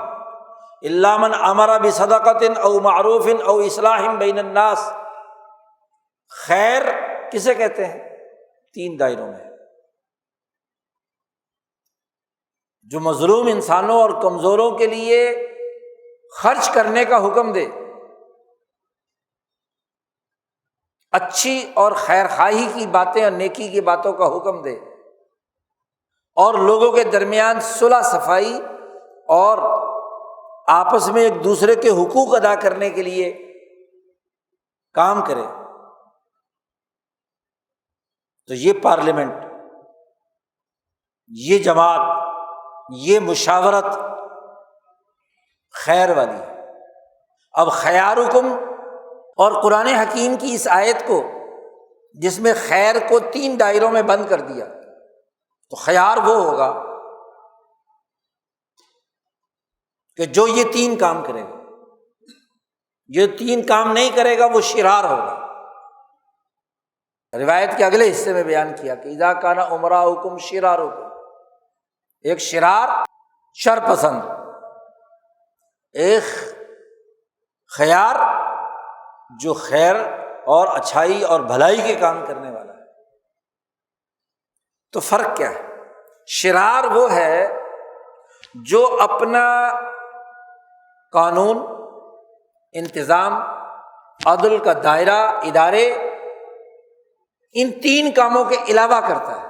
الا من امر بصدقۃ او معروف او اصلاح بین الناس۔ خیر کسے کہتے ہیں؟ 3 دائروں میں، جو مظلوم انسانوں اور کمزوروں کے لیے خرچ کرنے کا حکم دے، اچھی اور خیر خواہی کی باتیں اور نیکی کی باتوں کا حکم دے، اور لوگوں کے درمیان صلح صفائی اور آپس میں ایک دوسرے کے حقوق ادا کرنے کے لیے کام کرے، تو یہ پارلیمنٹ، یہ جماعت، یہ مشاورت خیر والی ہے۔ اب خیارکم اور قرآن حکیم کی اس آیت کو جس میں خیر کو 3 دائروں میں بند کر دیا، تو خیار وہ ہوگا کہ جو یہ 3 کام کرے گا، جو 3 کام نہیں کرے گا وہ شرار ہوگا۔ روایت کے اگلے حصے میں بیان کیا کہ اذا کان امراؤکم شرارکم، ایک شرار شر پسند، ایک خیار جو خیر اور اچھائی اور بھلائی کے کام کرنے والا ہے۔ تو فرق کیا ہے؟ شرار وہ ہے جو اپنا قانون، انتظام، عدل کا دائرہ، ادارے ان 3 کاموں کے علاوہ کرتا ہے۔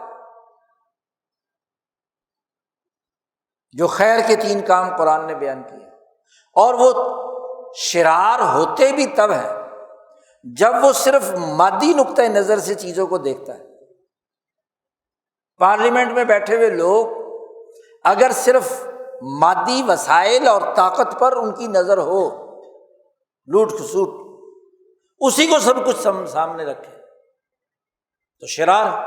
جو خیر کے 3 کام قرآن نے بیان کیے، اور وہ شرار ہوتے بھی تب ہے جب وہ صرف مادی نقطۂ نظر سے چیزوں کو دیکھتا ہے۔ پارلیمنٹ میں بیٹھے ہوئے لوگ اگر صرف مادی وسائل اور طاقت پر ان کی نظر ہو، لوٹ کھسوٹ، اسی کو سب کچھ سامنے رکھے، تو شرار ہے۔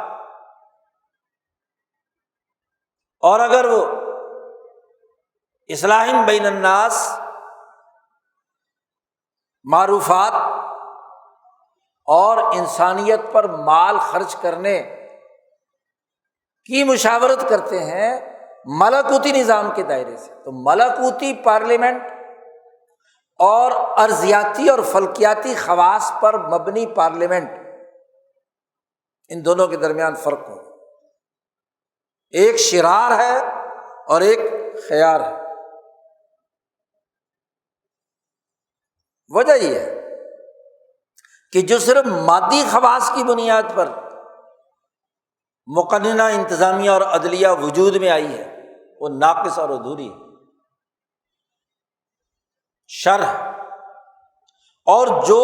اور اگر وہ اصلاح بین الناس، معروفات اور انسانیت پر مال خرچ کرنے کی مشاورت کرتے ہیں ملکوتی نظام کے دائرے سے، تو ملکوتی پارلیمنٹ اور ارضیاتی اور فلکیاتی خواص پر مبنی پارلیمنٹ، ان دونوں کے درمیان فرق ہو۔ ایک شرار ہے اور ایک خیار ہے۔ وجہ یہ ہے کہ جو صرف مادی خواص کی بنیاد پر مقننہ انتظامیہ اور عدلیہ وجود میں آئی ہے وہ ناقص اور ادھوری ہے، شر ہے۔ اور جو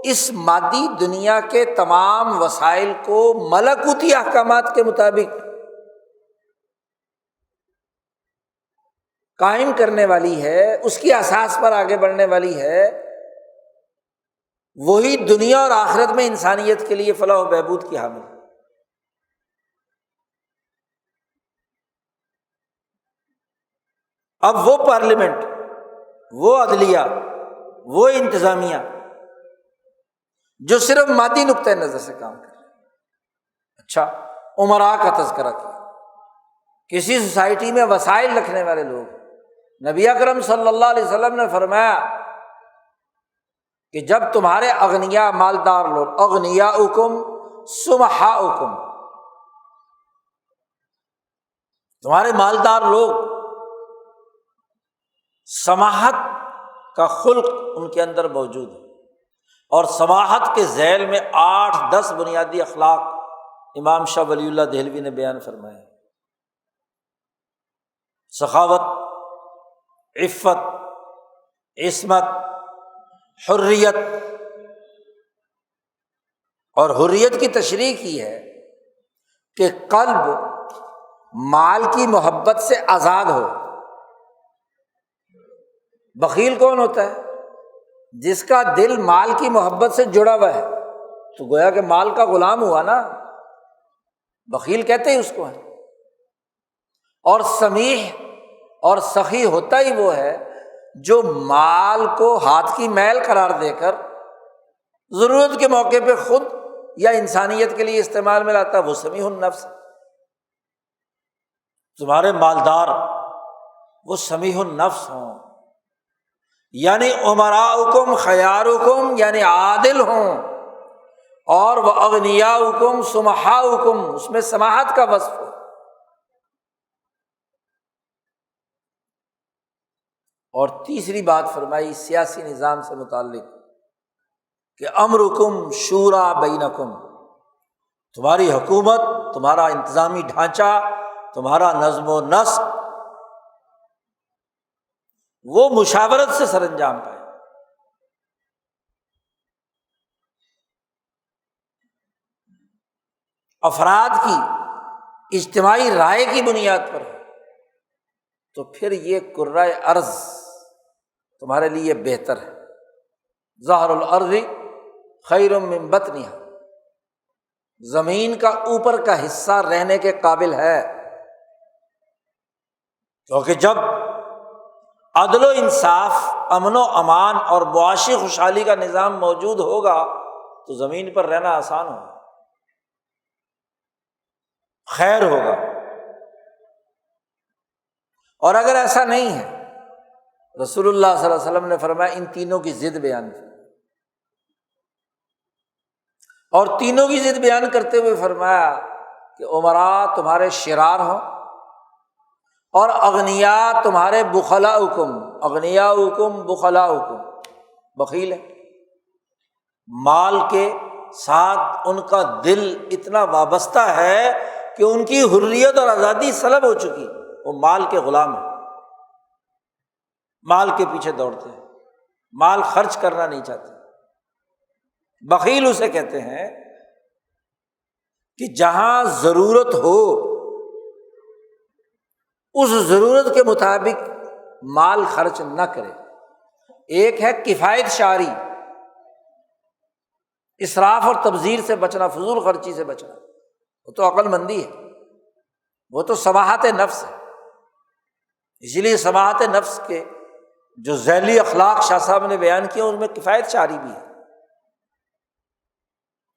اس مادی دنیا کے تمام وسائل کو ملکوتی احکامات کے مطابق قائم کرنے والی ہے، اس کی اساس پر آگے بڑھنے والی ہے، وہی دنیا اور آخرت میں انسانیت کے لیے فلاح و بہبود کی حامل ہے۔ اب وہ پارلیمنٹ، وہ عدلیہ، وہ انتظامیہ جو صرف مادی نقطۂ نظر سے کام کر رہے ہیں۔ اچھا، امراء کا تذکرہ کیا، کسی سوسائٹی میں وسائل رکھنے والے لوگ، نبی اکرم صلی اللہ علیہ وسلم نے فرمایا کہ جب تمہارے اغنیاء مالدار لوگ، اغنیاؤکم سمحاؤکم، تمہارے مالدار لوگ سماحت کا خلق ان کے اندر موجود ہے، اور سماحت کے ذیل میں 8-10 بنیادی اخلاق امام شاہ ولی اللہ دہلوی نے بیان فرمائے: سخاوت، عفت، عصمت، حریت۔ اور حریت کی تشریح کی ہے کہ قلب مال کی محبت سے آزاد ہو۔ بخیل کون ہوتا ہے؟ جس کا دل مال کی محبت سے جڑا ہوا ہے، تو گویا کہ مال کا غلام ہوا نا، بخیل کہتے ہی اس کو ہے۔ اور سمیح اور سخی ہوتا ہی وہ ہے جو مال کو ہاتھ کی میل قرار دے کر ضرورت کے موقع پہ خود یا انسانیت کے لیے استعمال میں لاتا ہے، وہ سمیح النفس۔ تمہارے مالدار وہ سمیح النفس ہوں، یعنی امراؤکم خیارکم، یعنی عادل ہوں، اور وہ اغنیاؤکم سمحاؤکم، اس میں سماحت کا وصف ہو۔ اور تیسری بات فرمائی سیاسی نظام سے متعلق کہ امرکم شورا بینکم، تمہاری حکومت، تمہارا انتظامی ڈھانچہ، تمہارا نظم و نسق وہ مشاورت سے سر انجام پائے۔ افراد کی اجتماعی رائے کی بنیاد پر، تو پھر یہ کرۂ ارض تمہارے لیے بہتر ہے۔ ظہر الارض خیر من بطنها، زمین کا اوپر کا حصہ رہنے کے قابل ہے، کیونکہ جب عدل و انصاف، امن و امان اور معاشی خوشحالی کا نظام موجود ہوگا تو زمین پر رہنا آسان ہوگا، خیر ہوگا۔ اور اگر ایسا نہیں ہے، رسول اللہ صلی اللہ علیہ وسلم نے فرمایا ان تینوں کی ضد بیان کی، اور تینوں کی ضد بیان کرتے ہوئے فرمایا کہ امراء تمہارے شرار ہوں اور اغنیاء تمہارے بخلاؤکم، اغنیاؤکم بخلاؤکم، بخیل ہے، مال کے ساتھ ان کا دل اتنا وابستہ ہے کہ ان کی حریت اور آزادی سلب ہو چکی، وہ مال کے غلام ہیں، مال کے پیچھے دوڑتے ہیں، مال خرچ کرنا نہیں چاہتے۔ بخیل اسے کہتے ہیں کہ جہاں ضرورت ہو اس ضرورت کے مطابق مال خرچ نہ کرے۔ ایک ہے کفایت شعاری، اسراف اور تبذیر سے بچنا، فضول خرچی سے بچنا، وہ تو عقل مندی ہے، وہ تو سماحت نفس ہے۔ اسی لیے سماحت نفس کے جو ذیلی اخلاق شاہ صاحب نے بیان کیا ان میں کفایت شعاری بھی ہے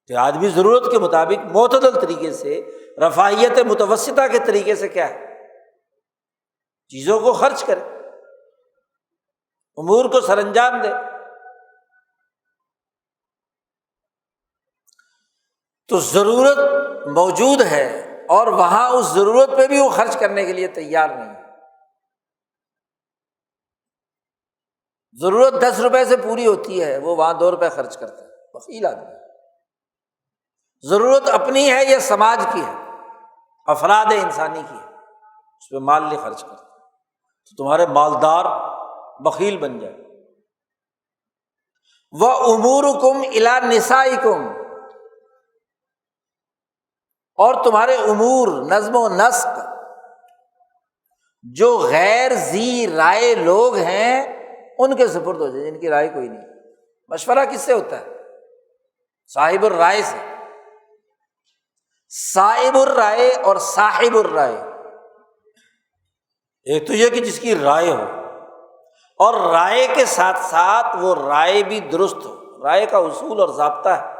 کہ آدمی ضرورت کے مطابق معتدل طریقے سے، رفاہیت متوسطہ کے طریقے سے کیا ہے، چیزوں کو خرچ کرے، امور کو سر انجام دے۔ تو ضرورت موجود ہے اور وہاں اس ضرورت پہ بھی وہ خرچ کرنے کے لیے تیار نہیں ہے۔ ضرورت 10 روپے سے پوری ہوتی ہے، وہ وہاں 2 روپے خرچ کرتا ہے، بخیل آدمی۔ ضرورت اپنی ہے یا سماج کی ہے، افراد انسانی کی ہے، اس پہ مال نہیں خرچ کرتا، تو تمہارے مالدار بخیل بن جائے۔ وَأُمُورُكُمْ إِلَىٰ نِسَائِكُمْ، اور تمہارے امور، نظم و نسق جو غیر ذی رائے لوگ ہیں ان کے سپرد ہو جائے، جن کی رائے کوئی نہیں۔ مشورہ کس سے ہوتا ہے؟ صاحب الرائے سے۔ صاحب الرائے اور صاحب الرائے، ایک تو یہ کہ جس کی رائے ہو اور رائے کے ساتھ ساتھ وہ رائے بھی درست ہو۔ رائے کا اصول اور ضابطہ ہے،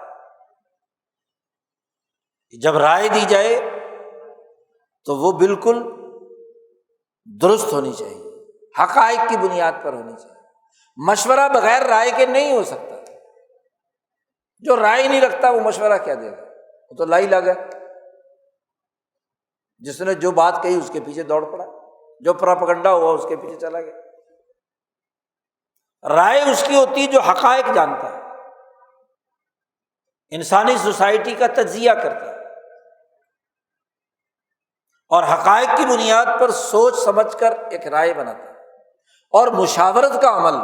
جب رائے دی جائے تو وہ بالکل درست ہونی چاہیے، حقائق کی بنیاد پر ہونی چاہیے۔ مشورہ بغیر رائے کے نہیں ہو سکتا۔ جو رائے نہیں رکھتا وہ مشورہ کیا دے گا، وہ تو لائی لگا، جس نے جو بات کہی اس کے پیچھے دوڑ پڑا، جو پراپگنڈا ہوا اس کے پیچھے چلا گیا۔ رائے اس کی ہوتی ہے جو حقائق جانتا ہے، انسانی سوسائٹی کا تجزیہ کرتا ہے اور حقائق کی بنیاد پر سوچ سمجھ کر ایک رائے بناتا ہے۔ اور مشاورت کا عمل،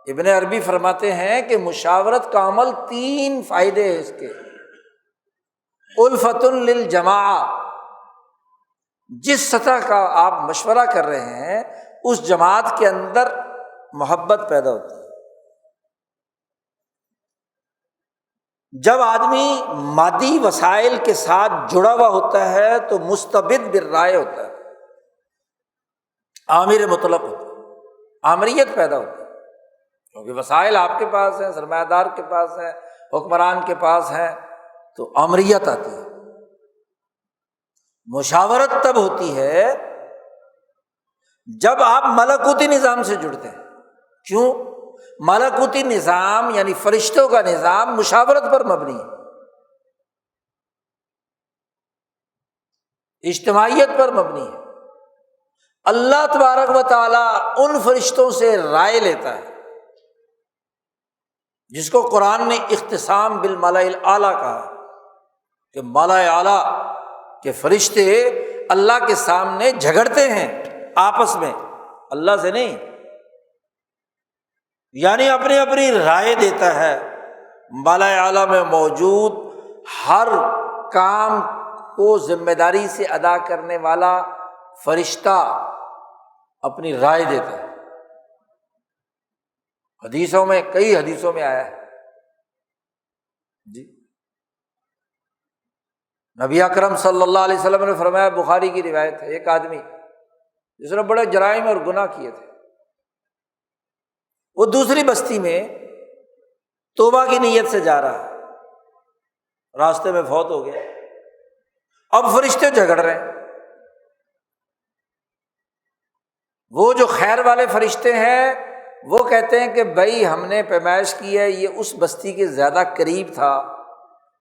ابن عربی فرماتے ہیں کہ مشاورت کا عمل 3 فائدے ہیں اس کے۔ الفت للجماع، جس سطح کا آپ مشورہ کر رہے ہیں اس جماعت کے اندر محبت پیدا ہوتی ہے۔ جب آدمی مادی وسائل کے ساتھ جڑا ہوا ہوتا ہے تو مستبد بالرائے ہوتا ہے، آمر مطلق ہوتا ہے، آمریت پیدا ہوتی ہے، کیونکہ وسائل آپ کے پاس ہیں، سرمایہ دار کے پاس ہیں، حکمران کے پاس ہیں، تو آمریت آتی ہے۔ مشاورت تب ہوتی ہے جب آپ ملکوتی نظام سے جڑتے ہیں۔ کیوں؟ ملکوتی نظام یعنی فرشتوں کا نظام مشاورت پر مبنی ہے، اجتماعیت پر مبنی ہے۔ اللہ تبارک و تعالیٰ ان فرشتوں سے رائے لیتا ہے جس کو قرآن نے اختصام بالملأ الاعلیٰ کہا کہ ملأ اعلیٰ کہ فرشتے اللہ کے سامنے جھگڑتے ہیں آپس میں، اللہ سے نہیں، یعنی اپنی اپنی رائے دیتا ہے۔ ملأ اعلیٰ میں موجود ہر کام کو ذمہ داری سے ادا کرنے والا فرشتہ اپنی رائے دیتا ہے۔ حدیثوں میں، کئی حدیثوں میں آیا ہے جی۔ نبی اکرم صلی اللہ علیہ وسلم نے فرمایا، بخاری کی روایت ہے، ایک آدمی جس نے بڑے جرائم اور گناہ کیے تھے، وہ دوسری بستی میں توبہ کی نیت سے جا رہا ہے، راستے میں فوت ہو گیا۔ اب فرشتے جھگڑ رہے ہیں، وہ جو خیر والے فرشتے ہیں وہ کہتے ہیں کہ بھائی ہم نے پیمائش کی ہے، یہ اس بستی کے زیادہ قریب تھا،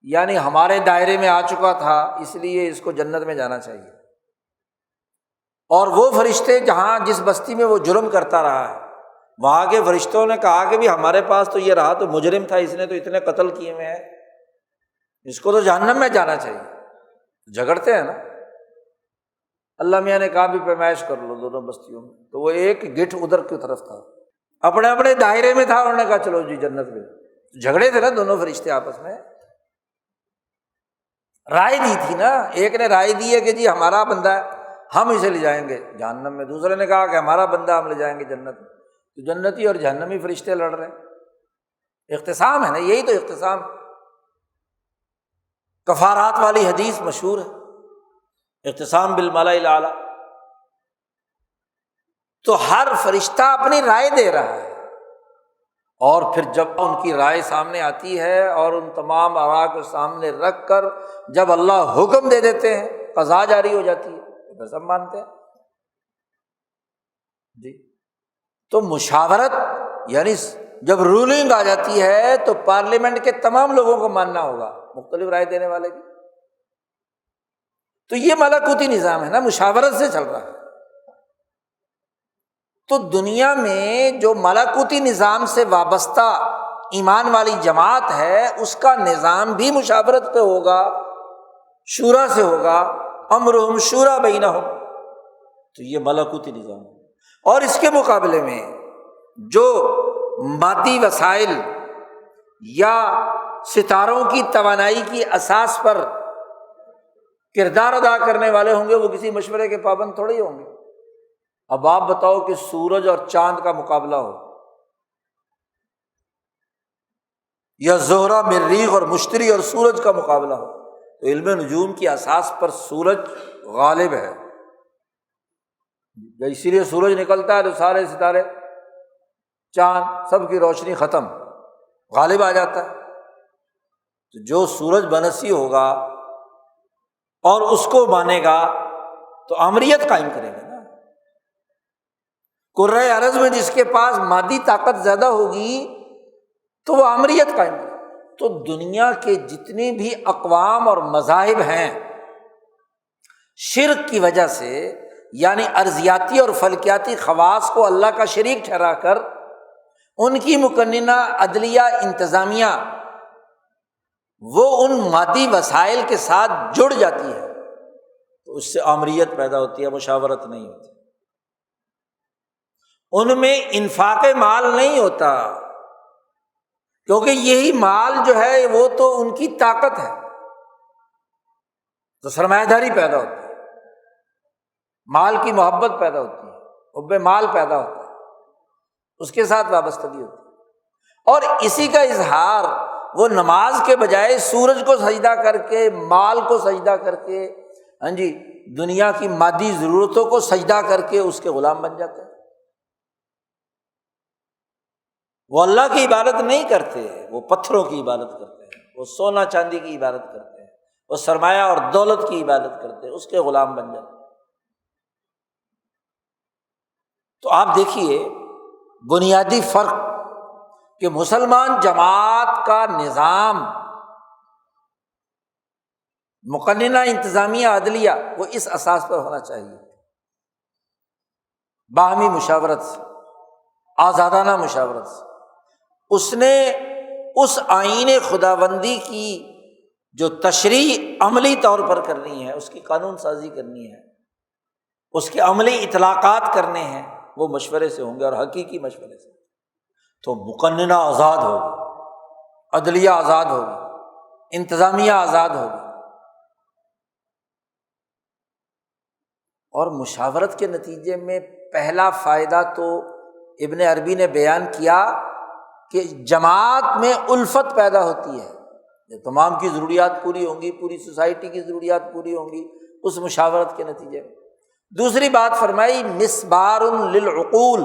یعنی ہمارے دائرے میں آ چکا تھا، اس لیے اس کو جنت میں جانا چاہیے۔ اور وہ فرشتے جہاں جس بستی میں وہ جرم کرتا رہا ہے، وہاں کے فرشتوں نے کہا کہ بھی ہمارے پاس تو یہ رہا تو مجرم تھا، اس نے تو اتنے قتل کیے ہوئے ہیں، اس کو تو جہنم میں جانا چاہیے۔ جھگڑتے ہیں نا۔ اللہ میاں نے کہا بھی پیمائش کر لو دونوں بستیوں میں، تو وہ ایک گٹھ ادھر کی طرف تھا، اپنے اپنے دائرے میں تھا، انہوں نے کہا چلو جی جنت میں۔ جھگڑے تھے نا دونوں فرشتے آپس میں، رائے دی تھی نا، ایک نے رائے دی ہے کہ جی ہمارا بندہ ہے ہم اسے لے جائیں گے جہنم میں، دوسرے نے کہا کہ ہمارا بندہ ہم لے جائیں گے جنت میں۔ تو جنتی اور جہنمی فرشتے لڑ رہے ہیں، اختصام ہے نا، یہی تو اختصام۔ کفارات والی حدیث مشہور ہے، اختصام بالملأ الاعلیٰ۔ تو ہر فرشتہ اپنی رائے دے رہا ہے، اور پھر جب ان کی رائے سامنے آتی ہے اور ان تمام آراء کو سامنے رکھ کر جب اللہ حکم دے دیتے ہیں، قضا جاری ہو جاتی ہے، تو سب مانتے ہیں جی۔ تو مشاورت یعنی جب رولنگ آ جاتی ہے تو پارلیمنٹ کے تمام لوگوں کو ماننا ہوگا، مختلف رائے دینے والے کی۔ تو یہ ملکوتی نظام ہے نا، مشاورت سے چل رہا ہے۔ تو دنیا میں جو ملکوتی نظام سے وابستہ ایمان والی جماعت ہے، اس کا نظام بھی مشاورت پہ ہوگا، شورا سے ہوگا، امرہم شورا بینہم۔ تو یہ ملکوتی نظام ہے۔ اور اس کے مقابلے میں جو مادی وسائل یا ستاروں کی توانائی کی اساس پر کردار ادا کرنے والے ہوں گے، وہ کسی مشورے کے پابند تھوڑے ہی ہوں گے۔ اب آپ بتاؤ کہ سورج اور چاند کا مقابلہ ہو، یا زہرہ مریخ اور مشتری اور سورج کا مقابلہ ہو، تو علم نجوم کی اساس پر سورج غالب ہے۔ اسی لیے سورج نکلتا ہے تو سارے ستارے، چاند، سب کی روشنی ختم، غالب آ جاتا ہے۔ تو جو سورج بنسی ہوگا اور اس کو مانے گا تو آمریت قائم کرے گا نا۔ کرۂ ارض میں جس کے پاس مادی طاقت زیادہ ہوگی تو وہ آمریت قائم کرے۔ تو دنیا کے جتنی بھی اقوام اور مذاہب ہیں، شرک کی وجہ سے یعنی ارضیاتی اور فلکیاتی خواص کو اللہ کا شریک ٹھہرا کر ان کی مقننہ عدلیہ انتظامیہ وہ ان مادی وسائل کے ساتھ جڑ جاتی ہے، تو اس سے آمریت پیدا ہوتی ہے، مشاورت نہیں ہوتی۔ ان میں انفاق مال نہیں ہوتا، کیونکہ یہی مال جو ہے وہ تو ان کی طاقت ہے، تو سرمایہ داری پیدا ہوتی ہے، مال کی محبت پیدا ہوتی ہے، حب مال پیدا ہوتا ہے، اس کے ساتھ وابستگی ہوتی ہے۔ اور اسی کا اظہار وہ نماز کے بجائے سورج کو سجدہ کر کے، مال کو سجدہ کر کے، ہاں جی، دنیا کی مادی ضرورتوں کو سجدہ کر کے اس کے غلام بن جاتے ہیں۔ وہ اللہ کی عبادت نہیں کرتے، وہ پتھروں کی عبادت کرتے ہیں، وہ سونا چاندی کی عبادت کرتے ہیں، وہ سرمایہ اور دولت کی عبادت کرتے ہیں، اس کے غلام بن جاتے ہیں۔ تو آپ دیکھیے بنیادی فرق کہ مسلمان جماعت کا نظام مقننہ انتظامیہ عدلیہ وہ اس اساس پر ہونا چاہیے، باہمی مشاورت سے، آزادانہ مشاورت سے۔ اس نے اس آئین خداوندی کی جو تشریح عملی طور پر کرنی ہے، اس کی قانون سازی کرنی ہے، اس کے عملی اطلاقات کرنے ہیں، وہ مشورے سے ہوں گے اور حقیقی مشورے سے۔ تو مقننہ آزاد ہوگی، عدلیہ آزاد ہوگی، انتظامیہ آزاد ہوگی۔ اور مشاورت کے نتیجے میں پہلا فائدہ تو ابن عربی نے بیان کیا کہ جماعت میں الفت پیدا ہوتی ہے، تمام کی ضروریات پوری ہوں گی، پوری سوسائٹی کی ضروریات پوری ہوں گی اس مشاورت کے نتیجے میں۔ دوسری بات فرمائی مسبار للعقول،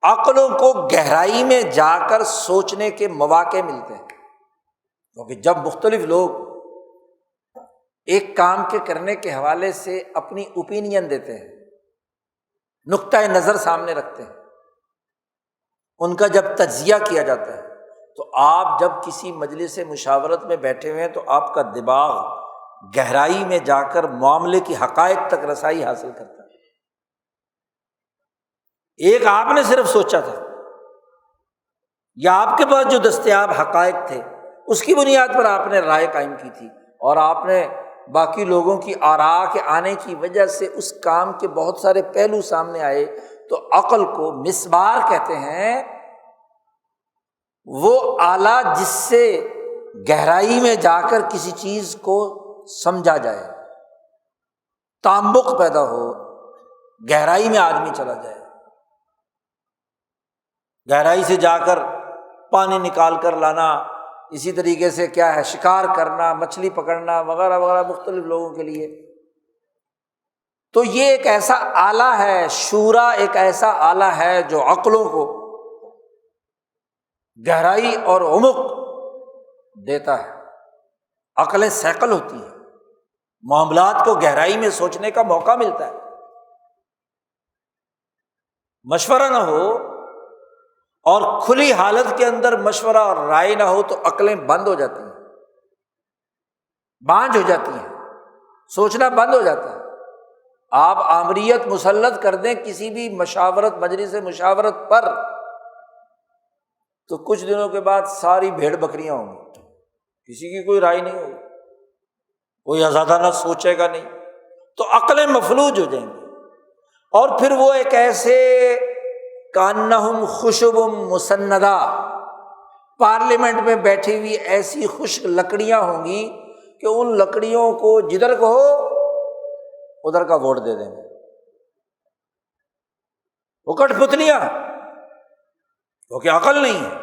عقلوں کو گہرائی میں جا کر سوچنے کے مواقع ملتے ہیں، کیونکہ جب مختلف لوگ ایک کام کے کرنے کے حوالے سے اپنی اوپینین دیتے ہیں، نقطہ نظر سامنے رکھتے ہیں، ان کا جب تجزیہ کیا جاتا ہے، تو آپ جب کسی مجلس مشاورت میں بیٹھے ہوئے ہیں تو آپ کا دماغ گہرائی میں جا کر معاملے کی حقائق تک رسائی حاصل کرتا ہے۔ ایک آپ نے صرف سوچا تھا یا آپ کے پاس جو دستیاب حقائق تھے اس کی بنیاد پر آپ نے رائے قائم کی تھی، اور آپ نے باقی لوگوں کی آراء کے آنے کی وجہ سے اس کام کے بہت سارے پہلو سامنے آئے، تو عقل کو مسبار کہتے ہیں، وہ آلہ جس سے گہرائی میں جا کر کسی چیز کو سمجھا جائے، تعمق پیدا ہو، گہرائی میں آدمی چلا جائے، گہرائی سے جا کر پانی نکال کر لانا، اسی طریقے سے کیا ہے شکار کرنا، مچھلی پکڑنا وغیرہ وغیرہ مختلف لوگوں کے لیے۔ تو یہ ایک ایسا آلہ ہے، شورا ایک ایسا آلہ ہے جو عقلوں کو گہرائی اور عمق دیتا ہے۔ عقلیں سیکل ہوتی ہیں، معاملات کو گہرائی میں سوچنے کا موقع ملتا ہے۔ مشورہ نہ ہو اور کھلی حالت کے اندر مشورہ اور رائے نہ ہو تو عقلیں بند ہو جاتی ہیں، بانجھ ہو جاتی ہیں، سوچنا بند ہو جاتا ہے۔ آپ آمریت مسلط کر دیں کسی بھی مشاورت مجلس مشاورت پر تو کچھ دنوں کے بعد ساری بھیڑ بکریاں ہوں گی، کسی کی کوئی رائے نہیں ہوگی، کوئی آزادانہ سوچے گا نہیں، تو عقلیں مفلوج ہو جائیں گی، اور پھر وہ ایک ایسے کانہم خشب مسندہ، پارلیمنٹ میں بیٹھی ہوئی ایسی خشک لکڑیاں ہوں گی کہ ان لکڑیوں کو جدھر کہو ادھر کا ووٹ دے دیں گے، وہ کٹ پتلیاں، کیونکہ عقل نہیں ہے۔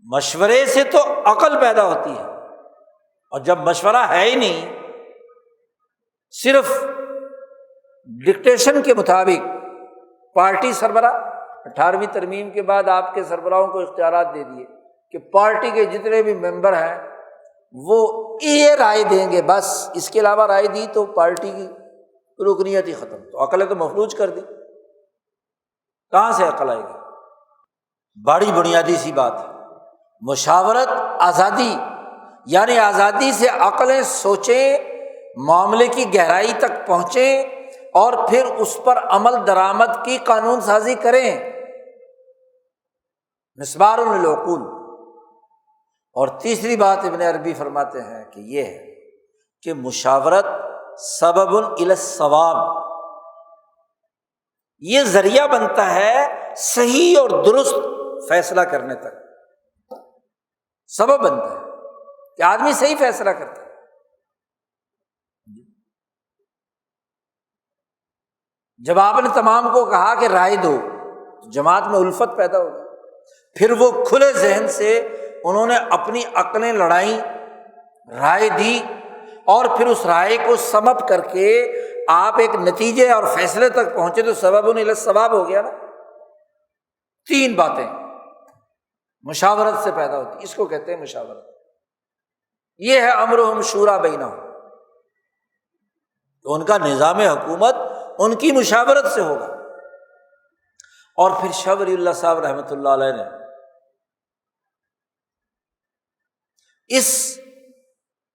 مشورے سے تو عقل پیدا ہوتی ہے، اور جب مشورہ ہے ہی نہیں، صرف ڈکٹیشن کے مطابق پارٹی سربراہ 18ویں ترمیم کے بعد آپ کے سربراہوں کو اختیارات دے دیے کہ پارٹی کے جتنے بھی ممبر ہیں وہ یہ رائے دیں گے، بس اس کے علاوہ رائے دی تو پارٹی کی رکنیت ہی ختم، تو عقلیں تو مفلوج کر دی، کہاں سے عقل آئے گی؟ بڑی بنیادی سی بات ہے۔ مشاورت آزادی، یعنی آزادی سے عقلیں سوچیں، معاملے کی گہرائی تک پہنچیں اور پھر اس پر عمل درآمد کی قانون سازی کریں، مسبار للعقول۔ اور تیسری بات ابن عربی فرماتے ہیں کہ یہ ہے کہ مشاورت سبب الی الصواب، یہ ذریعہ بنتا ہے صحیح اور درست فیصلہ کرنے تک، سبب بنتا ہے کہ آدمی صحیح فیصلہ کرتا ہے۔ جب آپ نے تمام کو کہا کہ رائے دو تو جماعت میں الفت پیدا ہوگی، پھر وہ کھلے ذہن سے انہوں نے اپنی عقلیں لڑائیں، رائے دی، اور پھر اس رائے کو سم اپ کر کے آپ ایک نتیجے اور فیصلے تک پہنچے تو سبب الی الصواب ہو گیا نا۔ تین باتیں مشاورت سے پیدا ہوتی، اس کو کہتے ہیں مشاورت۔ یہ ہے امرہم شورا بینہم، تو ان کا نظام حکومت ان کی مشاورت سے ہوگا۔ اور پھر شاہ ولی اللہ صاحب رحمۃ اللہ علیہ نے اس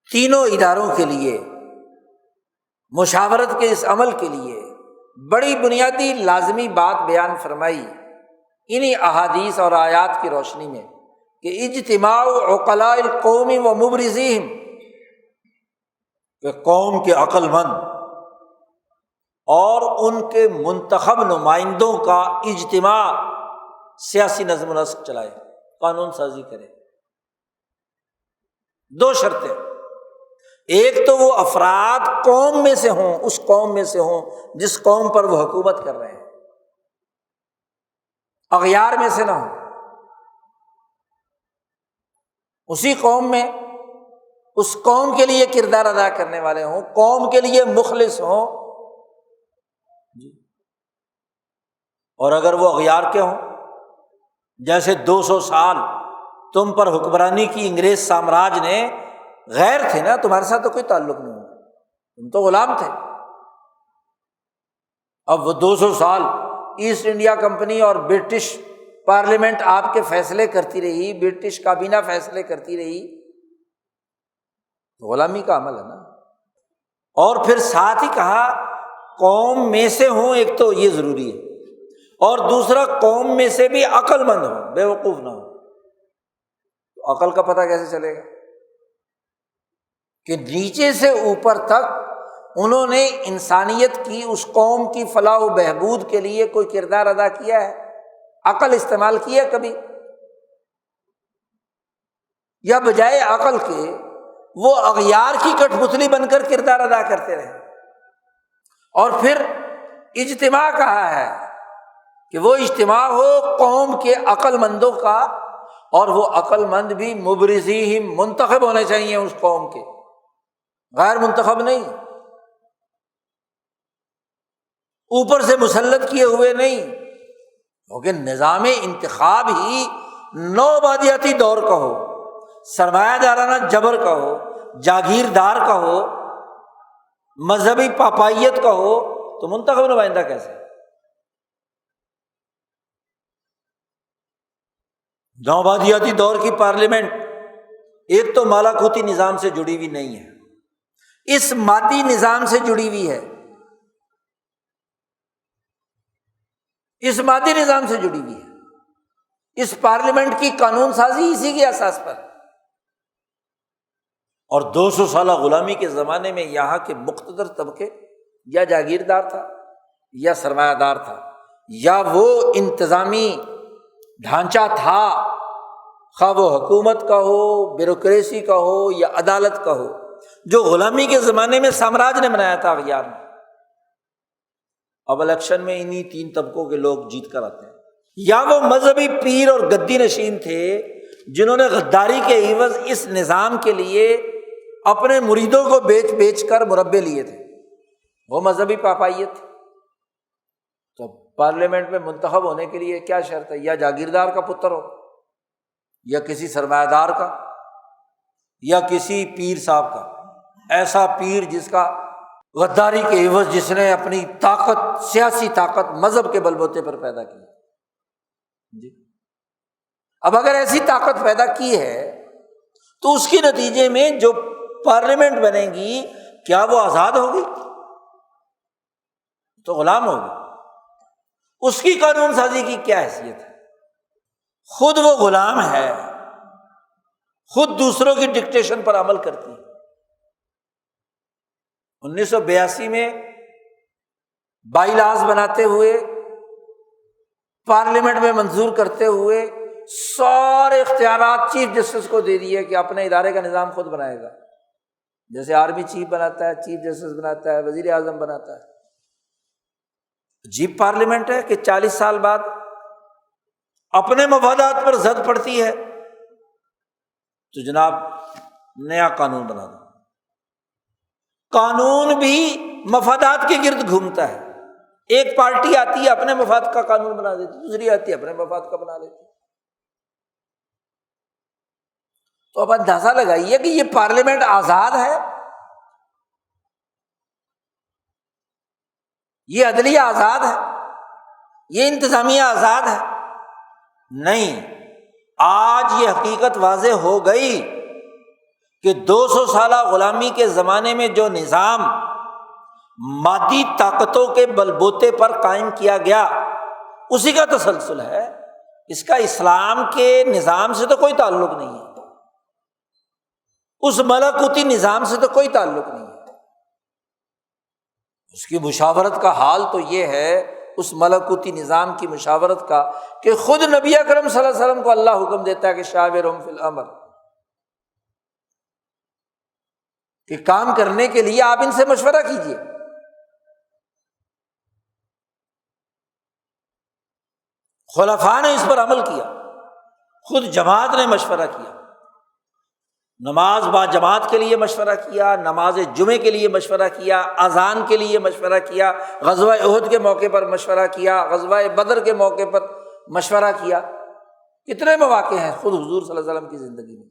تینوں اداروں کے لیے، مشاورت کے اس عمل کے لیے بڑی بنیادی لازمی بات بیان فرمائی انہی احادیث اور آیات کی روشنی میں کہ اجتماع عقلاء القوم و مبرزیہم، کہ قوم کے عقل مند اور ان کے منتخب نمائندوں کا اجتماع، سیاسی نظم و نسق چلائے، قانون سازی کرے۔ دو شرطیں، ایک تو وہ افراد قوم میں سے ہوں، اس قوم میں سے ہوں جس قوم پر وہ حکومت کر رہے ہیں، اغیار میں سے نہ ہوں، اسی قوم میں اس قوم کے لیے کردار ادا کرنے والے ہوں، قوم کے لیے مخلص ہوں جی۔ اور اگر وہ اغیار کے ہوں، جیسے 200 سال تم پر حکمرانی کی انگریز سامراج نے، غیر تھے نا، تمہارے ساتھ تو کوئی تعلق نہیں ہوگا، تم تو غلام تھے۔ اب وہ 200 سال ایسٹ انڈیا کمپنی اور برٹش پارلیمنٹ آپ کے فیصلے کرتی رہی، برٹش کابینہ فیصلے کرتی رہی، غلامی کا عمل ہے نا۔ اور پھر ساتھ ہی کہا قوم میں سے ہوں، ایک تو یہ ضروری ہے، اور دوسرا قوم میں سے بھی عقل مند ہو، بے وقوف نہ ہو۔ تو عقل کا پتہ کیسے چلے گا کہ نیچے سے اوپر تک انہوں نے انسانیت کی، اس قوم کی فلاح و بہبود کے لیے کوئی کردار ادا کیا ہے، عقل استعمال کی ہے کبھی؟ یا بجائے عقل کے وہ اغیار کی کٹھ پتلی بن کر کردار ادا کرتے رہے؟ اور پھر اجتماع کہا ہے کہ وہ اجتماع ہو قوم کے عقل مندوں کا، اور وہ عقل مند بھی مبرزیہم، منتخب ہونے چاہیے اس قوم کے، غیر منتخب نہیں، اوپر سے مسلط کیے ہوئے نہیں، کیونکہ نظام انتخاب ہی نوآبادیاتی دور کا ہو، سرمایہ دارانہ جبر کا ہو، جاگیردار کا ہو، مذہبی پاپائیت کا ہو، تو منتخب نمائندہ کیسے؟ نوآبادیاتی دور کی پارلیمنٹ ایک تو مالاکوتی نظام سے جڑی ہوئی نہیں ہے، اس مادی نظام سے جڑی ہوئی ہے، اس مادی نظام سے جڑی ہوئی ہے، اس پارلیمنٹ کی قانون سازی اسی کے اساس پر۔ اور 200 سالہ غلامی کے زمانے میں یہاں کے مقتدر طبقے یا جاگیردار تھا یا سرمایہ دار تھا، یا وہ انتظامی ڈھانچہ تھا، خواہ وہ حکومت کا ہو، بیوروکریسی کا ہو یا عدالت کا ہو، جو غلامی کے زمانے میں سامراج نے بنایا تھا اغیار میں۔ اب الیکشن میں انہی 3 طبقوں کے لوگ جیت کر آتے ہیں، یا وہ مذہبی پیر اور گدی نشین تھے جنہوں نے غداری کے عوض اس نظام کے لیے اپنے مریدوں کو بیچ کر مربے لیے تھے، وہ مذہبی پاپائیت تھی۔ تو پارلیمنٹ میں منتخب ہونے کے لیے کیا شرط ہے؟ یا جاگیردار کا پتر ہو، یا کسی سرمایہ دار کا، یا کسی پیر صاحب کا، ایسا پیر جس کا غداری کے عوض جس نے اپنی طاقت، سیاسی طاقت مذہب کے بلبوتے پر پیدا کی جی۔ اب اگر ایسی طاقت پیدا کی ہے تو اس کے نتیجے میں جو پارلیمنٹ بنے گی، کیا وہ آزاد ہوگی؟ تو غلام ہوگی۔ اس کی قانون سازی کی کیا حیثیت ہے؟ خود وہ غلام ہے، خود دوسروں کی ڈکٹیشن پر عمل کرتی ہے۔ 1982 میں بائی لاز بناتے ہوئے، پارلیمنٹ میں منظور کرتے ہوئے سارے اختیارات چیف جسٹس کو دے دیے کہ اپنے ادارے کا نظام خود بنائے گا، جیسے آرمی چیف بناتا ہے، چیف جسٹس بناتا ہے، وزیر اعظم بناتا ہے۔ عجیب پارلیمنٹ ہے کہ 40 سال بعد اپنے مفادات پر زد پڑتی ہے تو جناب نیا قانون بنا دو۔ قانون بھی مفادات کے گرد گھومتا ہے، ایک پارٹی آتی ہے اپنے مفاد کا قانون بنا دیتی، دوسری آتی ہے اپنے مفاد کا بنا دیتی۔ تو اب اندازہ لگائیے کہ یہ پارلیمنٹ آزاد ہے، یہ عدلیہ آزاد ہے، یہ انتظامیہ آزاد ہے؟ نہیں۔ آج یہ حقیقت واضح ہو گئی کہ 200 سالہ غلامی کے زمانے میں جو نظام مادی طاقتوں کے بلبوتے پر قائم کیا گیا اسی کا تسلسل ہے، اس کا اسلام کے نظام سے تو کوئی تعلق نہیں ہے، اس ملکوتی نظام سے تو کوئی تعلق نہیں ہے۔ اس کی مشاورت کا حال تو یہ ہے، اس ملکوتی نظام کی مشاورت کا، کہ خود نبی اکرم صلی اللہ علیہ وسلم کو اللہ حکم دیتا ہے کہ شاورہم فی الامر، کہ کام کرنے کے لیے آپ ان سے مشورہ کیجیے۔ خلفاء نے اس پر عمل کیا، خود جماعت نے مشورہ کیا، نماز با جماعت کے لیے مشورہ کیا، نماز جمعے کے لیے مشورہ کیا، اذان کے لیے مشورہ کیا، غزوہ احد کے موقع پر مشورہ کیا، غزوہ بدر کے موقع پر مشورہ کیا۔ کتنے مواقع ہیں خود حضور صلی اللہ علیہ وسلم کی زندگی میں۔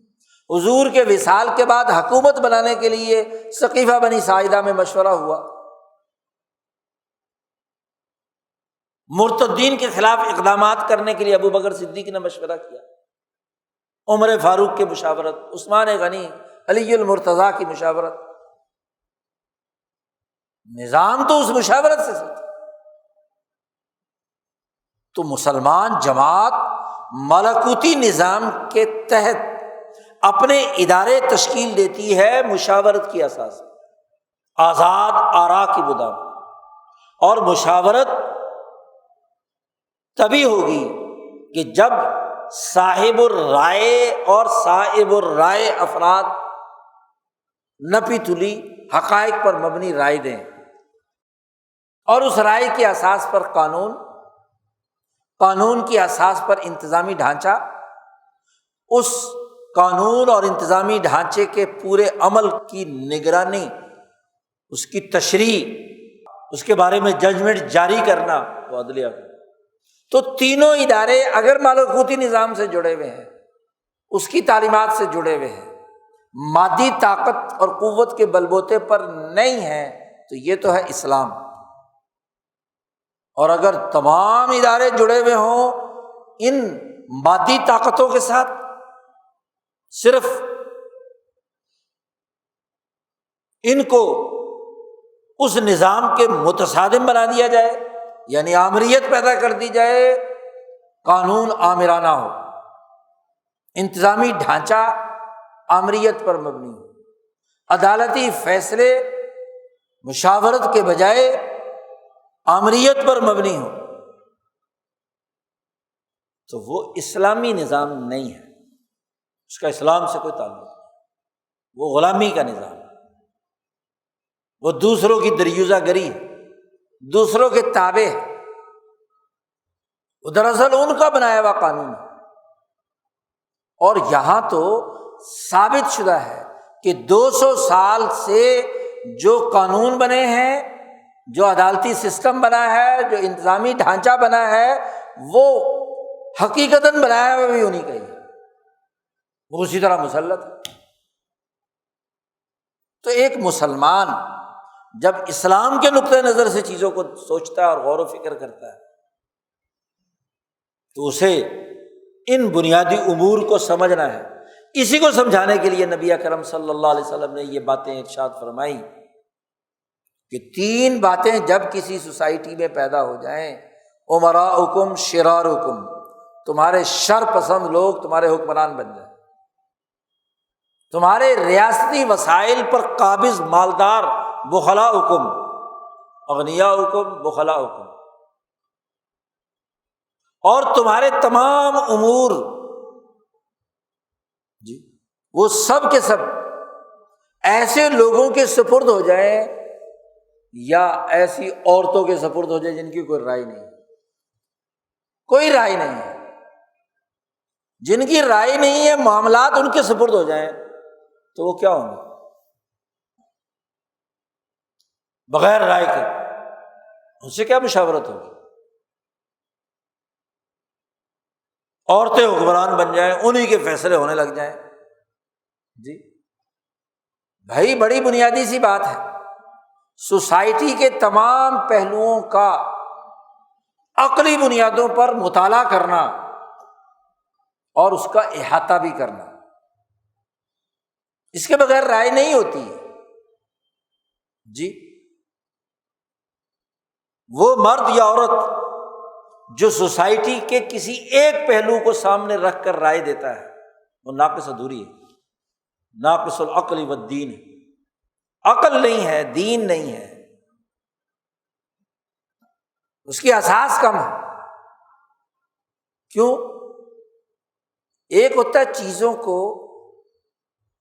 حضور کے وصال کے بعد حکومت بنانے کے لیے ثقیفہ بنی ساعدہ میں مشورہ ہوا، مرتدین کے خلاف اقدامات کرنے کے لیے ابو بکر صدیق نے مشورہ کیا، عمر فاروق کی مشاورت، عثمان غنی، علی المرتضیٰ کی مشاورت، نظام تو اس مشاورت سے تھا۔ تو مسلمان جماعت ملکوتی نظام کے تحت اپنے ادارے تشکیل دیتی ہے مشاورت کی اساس پر، آزاد آراء کی بنیاد پر، اور مشاورت تبھی ہوگی کہ جب صاحب الرائے اور صاحب الرائے افراد نپی تلی حقائق پر مبنی رائے دیں، اور اس رائے کے اساس پر قانون کی اساس پر انتظامی ڈھانچہ، اس قانون اور انتظامی ڈھانچے کے پورے عمل کی نگرانی، اس کی تشریح، اس کے بارے میں ججمنٹ جاری کرنا وہ عدلیہ کو۔ تو تینوں ادارے اگر ملکوتی نظام سے جڑے ہوئے ہیں، اس کی تعلیمات سے جڑے ہوئے ہیں، مادی طاقت اور قوت کے بلبوتے پر نہیں ہیں، تو یہ تو ہے اسلام۔ اور اگر تمام ادارے جڑے ہوئے ہوں ان مادی طاقتوں کے ساتھ، صرف ان کو اس نظام کے متصادم بنا دیا جائے، یعنی آمریت پیدا کر دی جائے، قانون آمرانہ ہو، انتظامی ڈھانچہ آمریت پر مبنی ہو، عدالتی فیصلے مشاورت کے بجائے آمریت پر مبنی ہو، تو وہ اسلامی نظام نہیں ہے، اس کا اسلام سے کوئی تعلق نہیں، وہ غلامی کا نظام ہے، وہ دوسروں کی دریوزہ گری ہے، دوسروں کے تابع ہے، وہ دراصل ان کا بنایا ہوا قانون ہے۔ اور یہاں تو ثابت شدہ ہے کہ 200 سال سے جو قانون بنے ہیں، جو عدالتی سسٹم بنا ہے، جو انتظامی ڈھانچہ بنا ہے، وہ حقیقتاً بنایا ہوا بھی انہیں کا ہی ہے، وہ اسی طرح مسلط ہے۔ تو ایک مسلمان جب اسلام کے نقطۂ نظر سے چیزوں کو سوچتا ہے اور غور و فکر کرتا ہے، تو اسے ان بنیادی امور کو سمجھنا ہے۔ اسی کو سمجھانے کے لیے نبی اکرم صلی اللہ علیہ وسلم نے یہ باتیں ارشاد فرمائی کہ 3 باتیں جب کسی سوسائٹی میں پیدا ہو جائیں، امراؤکم شرارکم، تمہارے شر پسند لوگ تمہارے حکمران بن جائیں، تمہارے ریاستی وسائل پر قابض مالدار بخلاؤکم، اغنیاؤکم بخلاؤکم، اور تمہارے تمام امور وہ سب کے سب ایسے لوگوں کے سپرد ہو جائیں، یا ایسی عورتوں کے سپرد ہو جائیں جن کی کوئی رائے نہیں، کوئی رائے نہیں ہے، جن کی رائے نہیں ہے، معاملات ان کے سپرد ہو جائیں، تو وہ کیا ہوں گے؟ بغیر رائے کے ان سے کیا مشاورت ہوگی؟ عورتیں حکمران بن جائیں، انہی کے فیصلے ہونے لگ جائیں۔ جی بھائی، بڑی بنیادی سی بات ہے، سوسائٹی کے تمام پہلوؤں کا عقلی بنیادوں پر مطالعہ کرنا اور اس کا احاطہ بھی کرنا، اس کے بغیر رائے نہیں ہوتی ہے۔ جی وہ مرد یا عورت جو سوسائٹی کے کسی ایک پہلو کو سامنے رکھ کر رائے دیتا ہے، وہ ناقص ادھوری ہے، ناقص العقل والدین ہے، عقل نہیں ہے، دین نہیں ہے، اس کی اساس کم ہے۔ کیوں؟ ایک ہوتا ہے چیزوں کو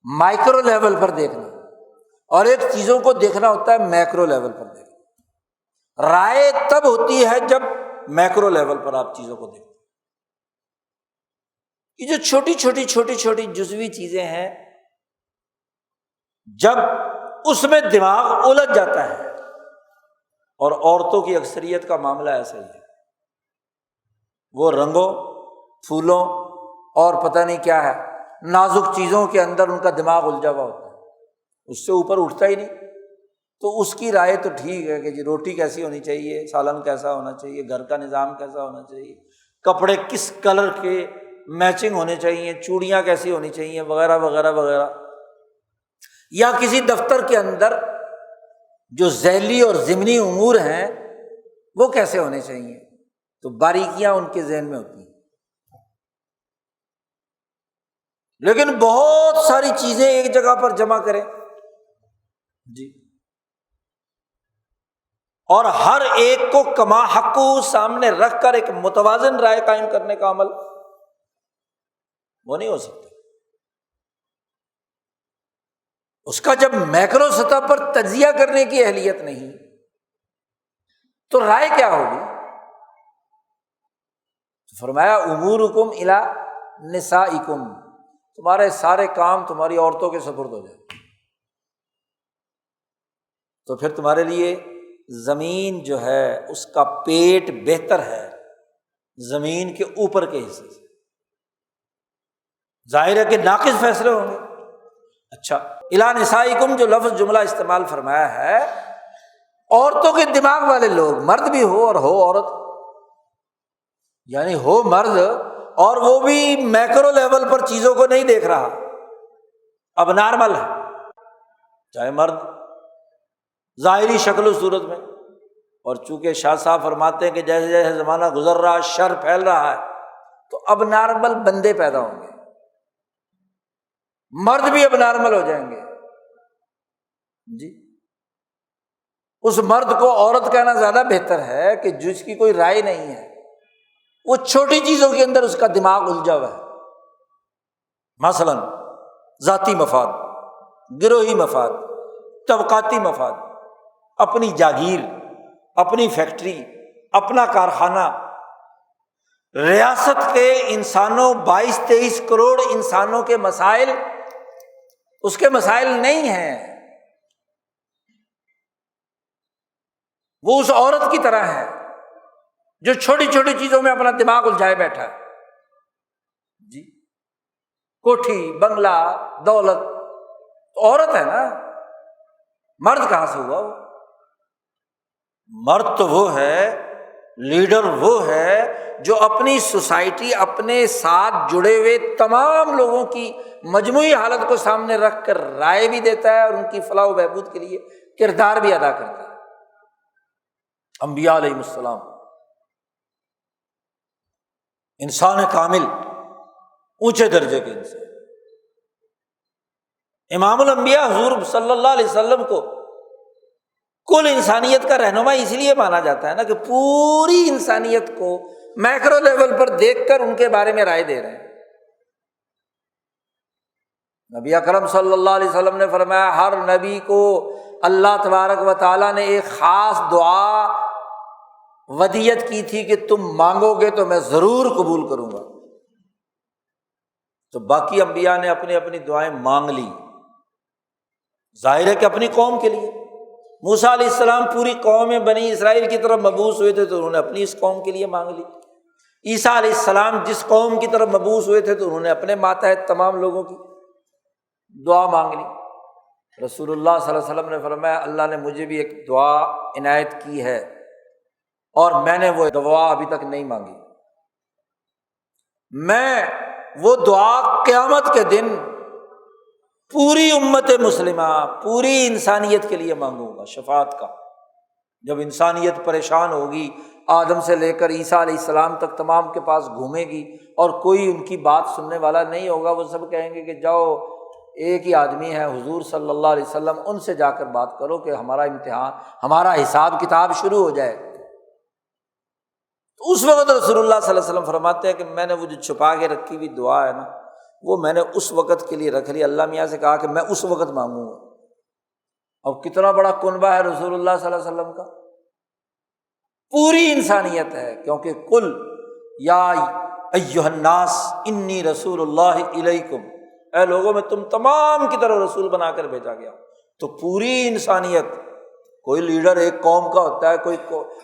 مائکرو لیول پر دیکھنا، اور ایک چیزوں کو دیکھنا ہوتا ہے میکرو لیول پر دیکھنا۔ رائے تب ہوتی ہے جب میکرو لیول پر آپ چیزوں کو دیکھتے ہیں۔ یہ جو چھوٹی چھوٹی جزوی چیزیں ہیں، جب اس میں دماغ الجھ جاتا ہے، اور عورتوں کی اکثریت کا معاملہ ایسا ہی ہے، وہ رنگوں، پھولوں اور پتہ نہیں کیا ہے، نازک چیزوں کے اندر ان کا دماغ الجھا ہوا ہوتا ہے، اس سے اوپر اٹھتا ہی نہیں۔ تو اس کی رائے تو ٹھیک ہے کہ جی روٹی کیسی ہونی چاہیے، سالن کیسا ہونا چاہیے، گھر کا نظام کیسا ہونا چاہیے، کپڑے کس کلر کے میچنگ ہونے چاہیے، چوڑیاں کیسی ہونی چاہیے، وغیرہ وغیرہ وغیرہ، یا کسی دفتر کے اندر جو ذیلی اور ضمنی امور ہیں وہ کیسے ہونے چاہیے، تو باریکیاں ان کے ذہن میں ہوتی ہیں۔ لیکن بہت ساری چیزیں ایک جگہ پر جمع کریں جی، اور ہر ایک کو کما حقو سامنے رکھ کر ایک متوازن رائے قائم کرنے کا عمل وہ نہیں ہو سکتا۔ اس کا جب میکرو سطح پر تجزیہ کرنے کی اہلیت نہیں تو رائے کیا ہوگی؟ فرمایا امورکم الی نسائکم، تمہارے سارے کام تمہاری عورتوں کے سپرد ہو جائے، تو پھر تمہارے لیے زمین جو ہے اس کا پیٹ بہتر ہے زمین کے اوپر کے حصے سے۔ ظاہر ہے کہ ناقص فیصلے ہوں گے۔ اچھا، الی نسائکم جو لفظ جملہ استعمال فرمایا ہے، عورتوں کے دماغ والے لوگ، مرد بھی ہو اور ہو عورت، یعنی ہو مرد اور وہ بھی میکرو لیول پر چیزوں کو نہیں دیکھ رہا، اب نارمل ہے، چاہے مرد ظاہری شکل و صورت میں، اور چونکہ شاہ صاحب فرماتے ہیں کہ جیسے جیسے زمانہ گزر رہا ہے، شر پھیل رہا ہے، تو اب نارمل بندے پیدا ہوں گے، مرد بھی اب نارمل ہو جائیں گے جی۔ اس مرد کو عورت کہنا زیادہ بہتر ہے کہ جس کی کوئی رائے نہیں ہے، وہ چھوٹی چیزوں کے اندر اس کا دماغ الجھا ہوا ہے، مثلاً ذاتی مفاد، گروہی مفاد، طبقاتی مفاد، اپنی جاگیر، اپنی فیکٹری، اپنا کارخانہ، ریاست کے انسانوں 22-23 کروڑ انسانوں کے مسائل اس کے مسائل نہیں ہیں، وہ اس عورت کی طرح ہے جو چھوٹی چھوٹی چیزوں میں اپنا دماغ الجھائے بیٹھا ہے جی۔ کوٹھی، بنگلہ، دولت تو عورت ہے نا، مرد کہاں سے ہوا؟ وہ مرد تو وہ ہے، لیڈر وہ ہے جو اپنی سوسائٹی، اپنے ساتھ جڑے ہوئے تمام لوگوں کی مجموعی حالت کو سامنے رکھ کر رائے بھی دیتا ہے اور ان کی فلاح و بہبود کے لیے کردار بھی ادا کرتا ہے۔ انبیاء علیہ السلام انسان کامل، اونچے درجے کے انسان، امام الانبیاء حضور صلی اللہ علیہ وسلم کو کل انسانیت کا رہنما اس لیے مانا جاتا ہے نا کہ پوری انسانیت کو میکرو لیول پر دیکھ کر ان کے بارے میں رائے دے رہے ہیں۔ نبی اکرم صلی اللہ علیہ وسلم نے فرمایا ہر نبی کو اللہ تبارک و تعالیٰ نے ایک خاص دعا ودیت کی تھی کہ تم مانگو گے تو میں ضرور قبول کروں گا، تو باقی انبیاء نے اپنی اپنی دعائیں مانگ لی، ظاہر ہے کہ اپنی قوم کے لیے۔ موسیٰ علیہ السلام پوری قوم بنی اسرائیل کی طرف مبعوث ہوئے تھے تو انہوں نے اپنی اس قوم کے لیے مانگ لی۔ عیسیٰ علیہ السلام جس قوم کی طرف مبعوث ہوئے تھے تو انہوں نے اپنے ماتحت تمام لوگوں کی دعا مانگ لی۔ رسول اللہ صلی اللہ علیہ وسلم نے فرمایا اللہ نے مجھے بھی ایک دعا عنایت کی ہے اور میں نے وہ دعا ابھی تک نہیں مانگی، میں وہ دعا قیامت کے دن پوری امت مسلمہ، پوری انسانیت کے لیے مانگوں گا، شفاعت کا۔ جب انسانیت پریشان ہوگی، آدم سے لے کر عیسیٰ علیہ السلام تک تمام کے پاس گھومے گی اور کوئی ان کی بات سننے والا نہیں ہوگا، وہ سب کہیں گے کہ جاؤ ایک ہی آدمی ہے حضور صلی اللہ علیہ وسلم، ان سے جا کر بات کرو کہ ہمارا امتحان، ہمارا حساب کتاب شروع ہو جائے۔ تو اس وقت رسول اللہ صلی اللہ علیہ وسلم فرماتے ہیں کہ میں نے وہ جو چھپا کے رکھی ہوئی دعا ہے نا، وہ میں نے اس وقت کے لیے رکھ لی، اللہ میاں سے کہا کہ میں اس وقت مانگوں گا۔ اب کتنا بڑا کنبہ ہے رسول اللہ صلی اللہ علیہ وسلم کا، پوری انسانیت ہے، کیونکہ کل یا ایھا الناس انی رسول اللہ الیکم، اے لوگوں میں تم تمام کی طرف رسول بنا کر بھیجا گیا۔ تو پوری انسانیت، کوئی لیڈر ایک قوم کا ہوتا ہے، کوئی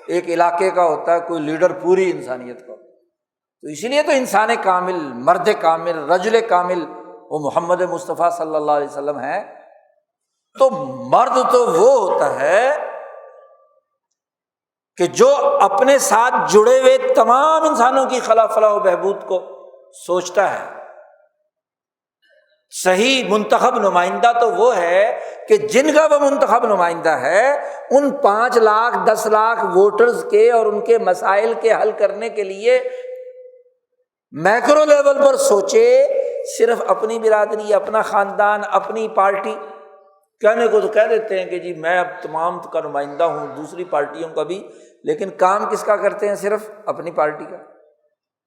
ایک علاقے کا ہوتا ہے، کوئی لیڈر پوری انسانیت کا ہوتا ہے۔ تو اسی لیے تو انسان کامل، مرد کامل، رجل کامل وہ محمد مصطفیٰ صلی اللہ علیہ وسلم ہے۔ تو مرد تو وہ ہوتا ہے کہ جو اپنے ساتھ جڑے ہوئے تمام انسانوں کی فلاح و بہبود کو سوچتا ہے۔ صحیح منتخب نمائندہ تو وہ ہے کہ جن کا وہ منتخب نمائندہ ہے ان 5 لاکھ 10 لاکھ ووٹرز کے اور ان کے مسائل کے حل کرنے کے لیے میکرو لیول پر سوچے، صرف اپنی برادری، اپنا خاندان، اپنی پارٹی کہنے کو تو کہہ دیتے ہیں کہ جی میں اب تمام کا نمائندہ ہوں، دوسری پارٹیوں کا بھی، لیکن کام کس کا کرتے ہیں؟ صرف اپنی پارٹی کا،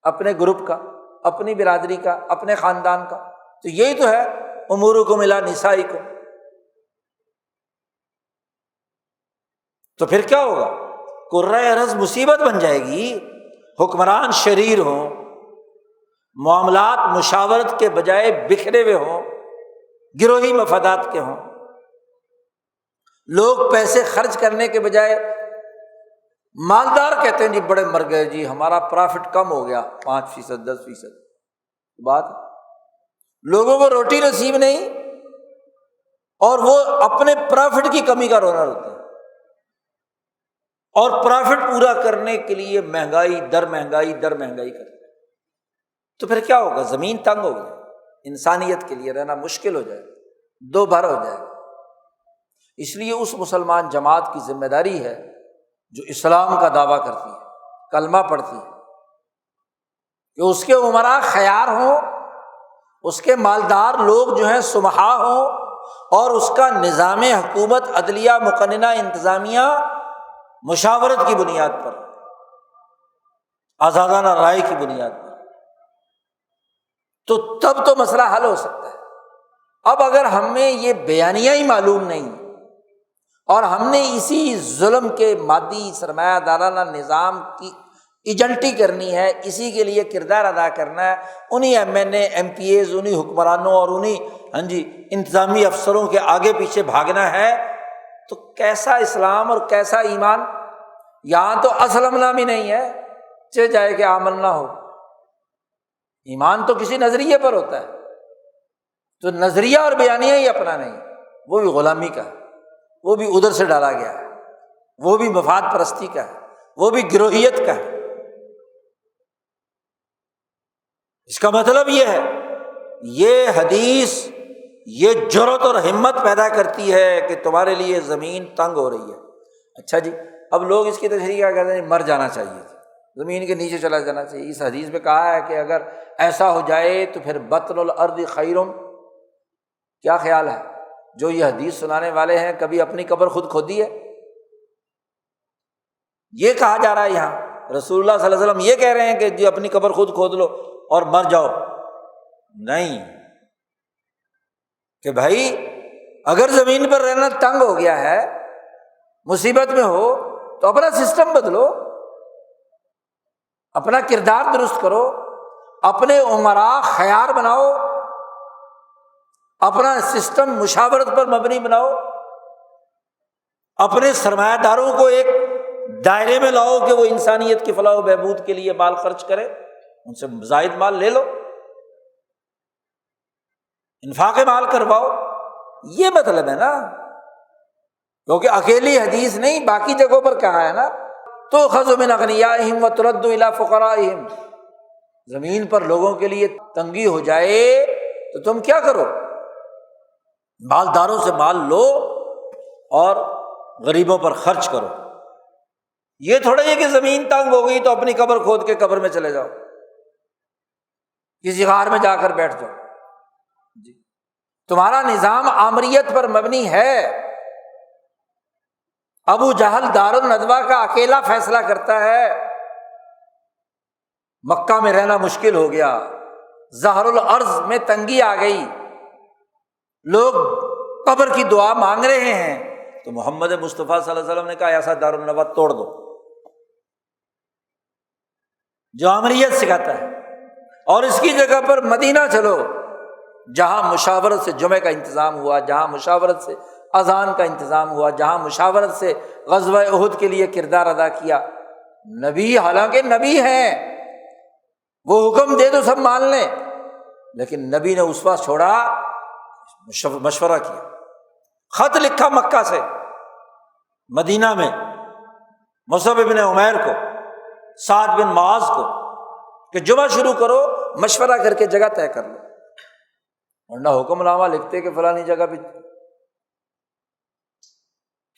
اپنے گروپ کا، اپنی برادری کا، اپنے خاندان کا۔ تو یہی تو ہے امورکم الی نسائکم۔ تو پھر کیا ہوگا؟ قرۂ ارض مصیبت بن جائے گی، حکمران شریر ہوں، معاملات مشاورت کے بجائے بکھرے ہوئے ہوں، گروہی مفادات کے ہوں، لوگ پیسے خرچ کرنے کے بجائے مالدار کہتے ہیں جی بڑے مر گئے، جی ہمارا پرافٹ کم ہو گیا 5%، 10%، بات لوگوں کو روٹی نصیب نہیں اور وہ اپنے پرافٹ کی کمی کا رونا روتے ہیں، اور پرافٹ پورا کرنے کے لیے مہنگائی در مہنگائی کرتے ہیں۔ تو پھر کیا ہوگا؟ زمین تنگ ہوگی، انسانیت کے لیے رہنا مشکل ہو جائے، دو بھر ہو جائے۔ اس لیے اس مسلمان جماعت کی ذمہ داری ہے جو اسلام کا دعویٰ کرتی ہے، کلمہ پڑھتی ہے، کہ اس کے امراء خیار ہوں، اس کے مالدار لوگ جو ہیں سمحا ہوں، اور اس کا نظام حکومت، عدلیہ، مقننہ انتظامیہ مشاورت کی بنیاد پر، آزادانہ رائے کی بنیاد پر، تو تب تو مسئلہ حل ہو سکتا ہے۔ اب اگر ہمیں یہ بیانیہ ہی معلوم نہیں اور ہم نے اسی ظلم کے مادی سرمایہ دارانہ نظام کی ایجنٹی کرنی ہے، اسی کے لیے کردار ادا کرنا ہے، انہی ایم این اے، ایم پی ایز، انہی حکمرانوں اور انہی انتظامی افسروں کے آگے پیچھے بھاگنا ہے، تو کیسا اسلام اور کیسا ایمان؟ یہاں تو اسلمنا بھی نہیں ہے، چہ جائے کہ آمنا ہو۔ ایمان تو کسی نظریے پر ہوتا ہے، تو نظریہ اور بیانیہ ہی اپنا نہیں، وہ بھی غلامی کا ہے، وہ بھی ادھر سے ڈالا گیا ہے، وہ بھی مفاد پرستی کا ہے، وہ بھی گروہیت کا ہے۔ اس کا مطلب یہ ہے، یہ حدیث یہ جرأت اور ہمت پیدا کرتی ہے کہ تمہارے لیے زمین تنگ ہو رہی ہے۔ اچھا جی، اب لوگ اس کی تشریح کیا کہتے ہیں؟ مر جانا چاہیے، زمین کے نیچے چلا جانا چاہیے۔ اس حدیث میں کہا ہے کہ اگر ایسا ہو جائے تو پھر بطن الارض خیر۔ کیا خیال ہے؟ جو یہ حدیث سنانے والے ہیں کبھی اپنی قبر خود کھودی ہے؟ یہ کہا جا رہا ہے یہاں رسول اللہ صلی اللہ علیہ وسلم یہ کہہ رہے ہیں کہ جو اپنی قبر خود کھود لو اور مر جاؤ؟ نہیں، کہ بھائی اگر زمین پر رہنا تنگ ہو گیا ہے، مصیبت میں ہو، تو اپنا سسٹم بدلو، اپنا کردار درست کرو، اپنے امراء خیار بناؤ، اپنا سسٹم مشاورت پر مبنی بناؤ، اپنے سرمایہ داروں کو ایک دائرے میں لاؤ کہ وہ انسانیت کی فلاح و بہبود کے لیے مال خرچ کرے، ان سے زائد مال لے لو، انفاق مال کرواؤ۔ یہ مطلب ہے نا، کیونکہ اکیلی حدیث نہیں، باقی جگہوں پر کہا ہے نا، تو خذ من اغنیائہم وترد الی فقرائہم۔ زمین پر لوگوں کے لیے تنگی ہو جائے تو تم کیا کرو؟ مالداروں سے مال لو اور غریبوں پر خرچ کرو۔ یہ تھوڑا یہ کہ زمین تنگ ہو گئی تو اپنی قبر کھود کے قبر میں چلے جاؤ، کسی غار میں جا کر بیٹھ جاؤ۔ جی، تمہارا نظام آمریت پر مبنی ہے۔ ابو جہل دار الندوہ کا اکیلا فیصلہ کرتا ہے، مکہ میں رہنا مشکل ہو گیا، ظہر الارض میں تنگی آ گئی، لوگ قبر کی دعا مانگ رہے ہیں، تو محمد مصطفیٰ صلی اللہ علیہ وسلم نے کہا ایسا دار الندوہ توڑ دو جو آمریت سکھاتا ہے، اور اس کی جگہ پر مدینہ چلو جہاں مشاورت سے جمعے کا انتظام ہوا، جہاں مشاورت سے اذان کا انتظام ہوا، جہاں مشاورت سے غزوہ احد کے لیے کردار ادا کیا۔ نبی حالانکہ نبی ہیں، وہ حکم دے تو سب مان لیں، لیکن نبی نے اس وقت چھوڑا، مشورہ کیا، خط لکھا مکہ سے مدینہ میں مصعب بن عمیر کو، سعد بن معاذ کو، کہ جمعہ شروع کرو، مشورہ کر کے جگہ طے کر لو، ورنہ حکم نامہ لکھتے کہ فلانی جگہ پہ۔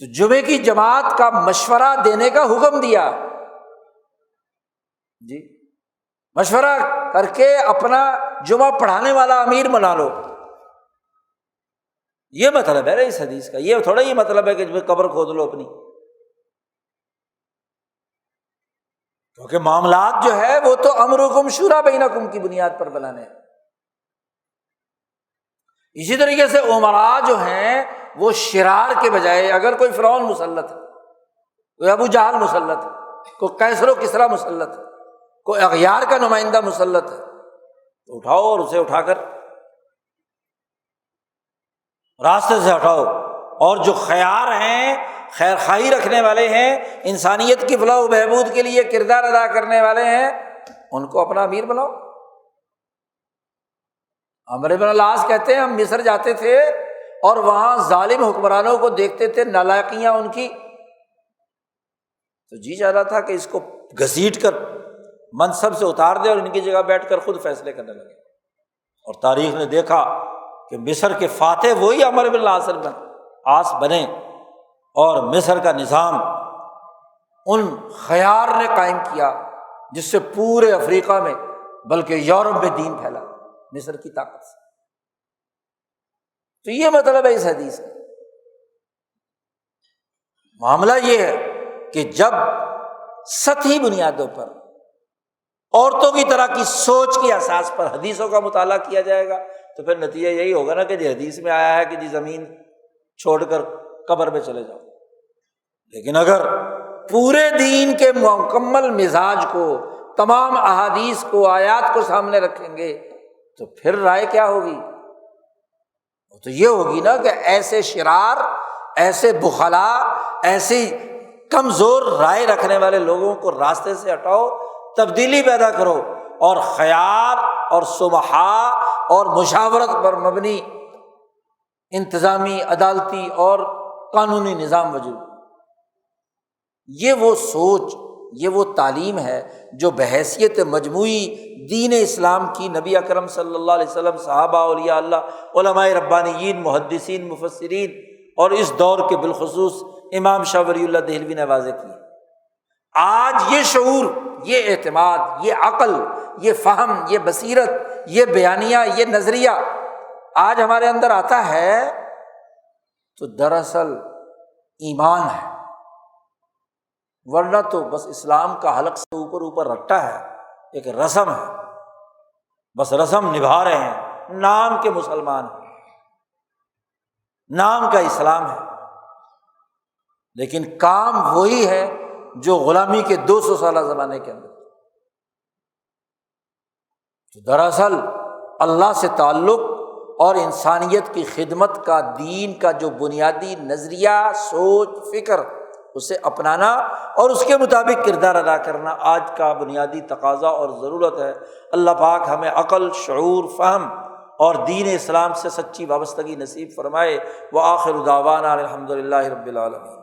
تو جمعے کی جماعت کا مشورہ دینے کا حکم دیا جی، مشورہ کر کے اپنا جمعہ پڑھانے والا امیر بنا لو۔ یہ مطلب ہے اس حدیث کا، یہ تھوڑا یہ مطلب ہے کہ قبر کھود لو اپنی، کیونکہ معاملات جو ہے وہ تو امرکم شورا بینکم کی بنیاد پر بنانے ہیں۔ اسی طریقے سے امراء جو ہیں وہ شرار کے بجائے، اگر کوئی فرعون مسلط ہے، کوئی ابو جہل مسلط ہے، کوئی قیصر و کسریٰ مسلط ہے، کوئی اغیار کا نمائندہ مسلط ہے، تو اٹھاؤ اور اسے اٹھا کر راستے سے ہٹاؤ۔ اور جو خیار ہیں، خیر خواہی رکھنے والے ہیں، انسانیت کی فلاح و بہبود کے لیے کردار ادا کرنے والے ہیں، ان کو اپنا امیر بناؤ۔ عمرو بن العاص کہتے ہیں ہم مصر جاتے تھے اور وہاں ظالم حکمرانوں کو دیکھتے تھے، نالائقیاں ان کی، تو جی چاہ رہا تھا کہ اس کو گھسیٹ کر منصب سے اتار دے اور ان کی جگہ بیٹھ کر خود فیصلے کرنے لگے۔ اور تاریخ نے دیکھا کہ مصر کے فاتح وہی عمرو بن العاص بنے، اور مصر کا نظام ان خیار نے قائم کیا جس سے پورے افریقہ میں بلکہ یورپ میں دین پھیلا، مصر کی طاقت سے۔ تو یہ مطلب ہے اس حدیث کا۔ معاملہ یہ ہے کہ جب سطحی بنیادوں پر عورتوں کی طرح کی سوچ کی اساس پر حدیثوں کا مطالعہ کیا جائے گا تو پھر نتیجہ یہی ہوگا نا کہ جی حدیث میں آیا ہے کہ جی زمین چھوڑ کر قبر میں چلے جاؤ۔ لیکن اگر پورے دین کے مکمل مزاج کو، تمام احادیث کو، آیات کو سامنے رکھیں گے تو پھر رائے کیا ہوگی؟ تو یہ ہوگی نا کہ ایسے شرار، ایسے بخلا، ایسی کمزور رائے رکھنے والے لوگوں کو راستے سے ہٹاؤ، تبدیلی پیدا کرو، اور خیار اور سمحا اور مشاورت پر مبنی انتظامی، عدالتی اور قانونی نظام وجود۔ یہ وہ سوچ، یہ وہ تعلیم ہے جو بحیثیت مجموعی دین اسلام کی نبی اکرم صلی اللہ علیہ وسلم، صحابہ، اولیاء اللہ، علماء ربانیین، محدثین، مفسرین، اور اس دور کے بالخصوص امام شاہ ولی اللہ دہلوی نے واضح کی۔ آج یہ شعور، یہ اعتماد، یہ عقل، یہ فہم، یہ بصیرت، یہ بیانیہ، یہ نظریہ آج ہمارے اندر آتا ہے تو دراصل ایمان ہے، ورنہ تو بس اسلام کا حلق سے اوپر رٹا ہے، ایک رسم ہے، بس رسم نبھا رہے ہیں، نام کے مسلمان ہیں، نام کا اسلام ہے، لیکن کام وہی ہے جو غلامی کے 200 سالہ زمانے کے اندر۔ تو دراصل اللہ سے تعلق اور انسانیت کی خدمت کا، دین کا جو بنیادی نظریہ، سوچ، فکر، اسے اپنانا اور اس کے مطابق کردار ادا کرنا آج کا بنیادی تقاضا اور ضرورت ہے۔ اللہ پاک ہمیں عقل، شعور، فہم اور دین اسلام سے سچی وابستگی نصیب فرمائے۔ وآخر دعوانا الحمد للہ رب العالمین۔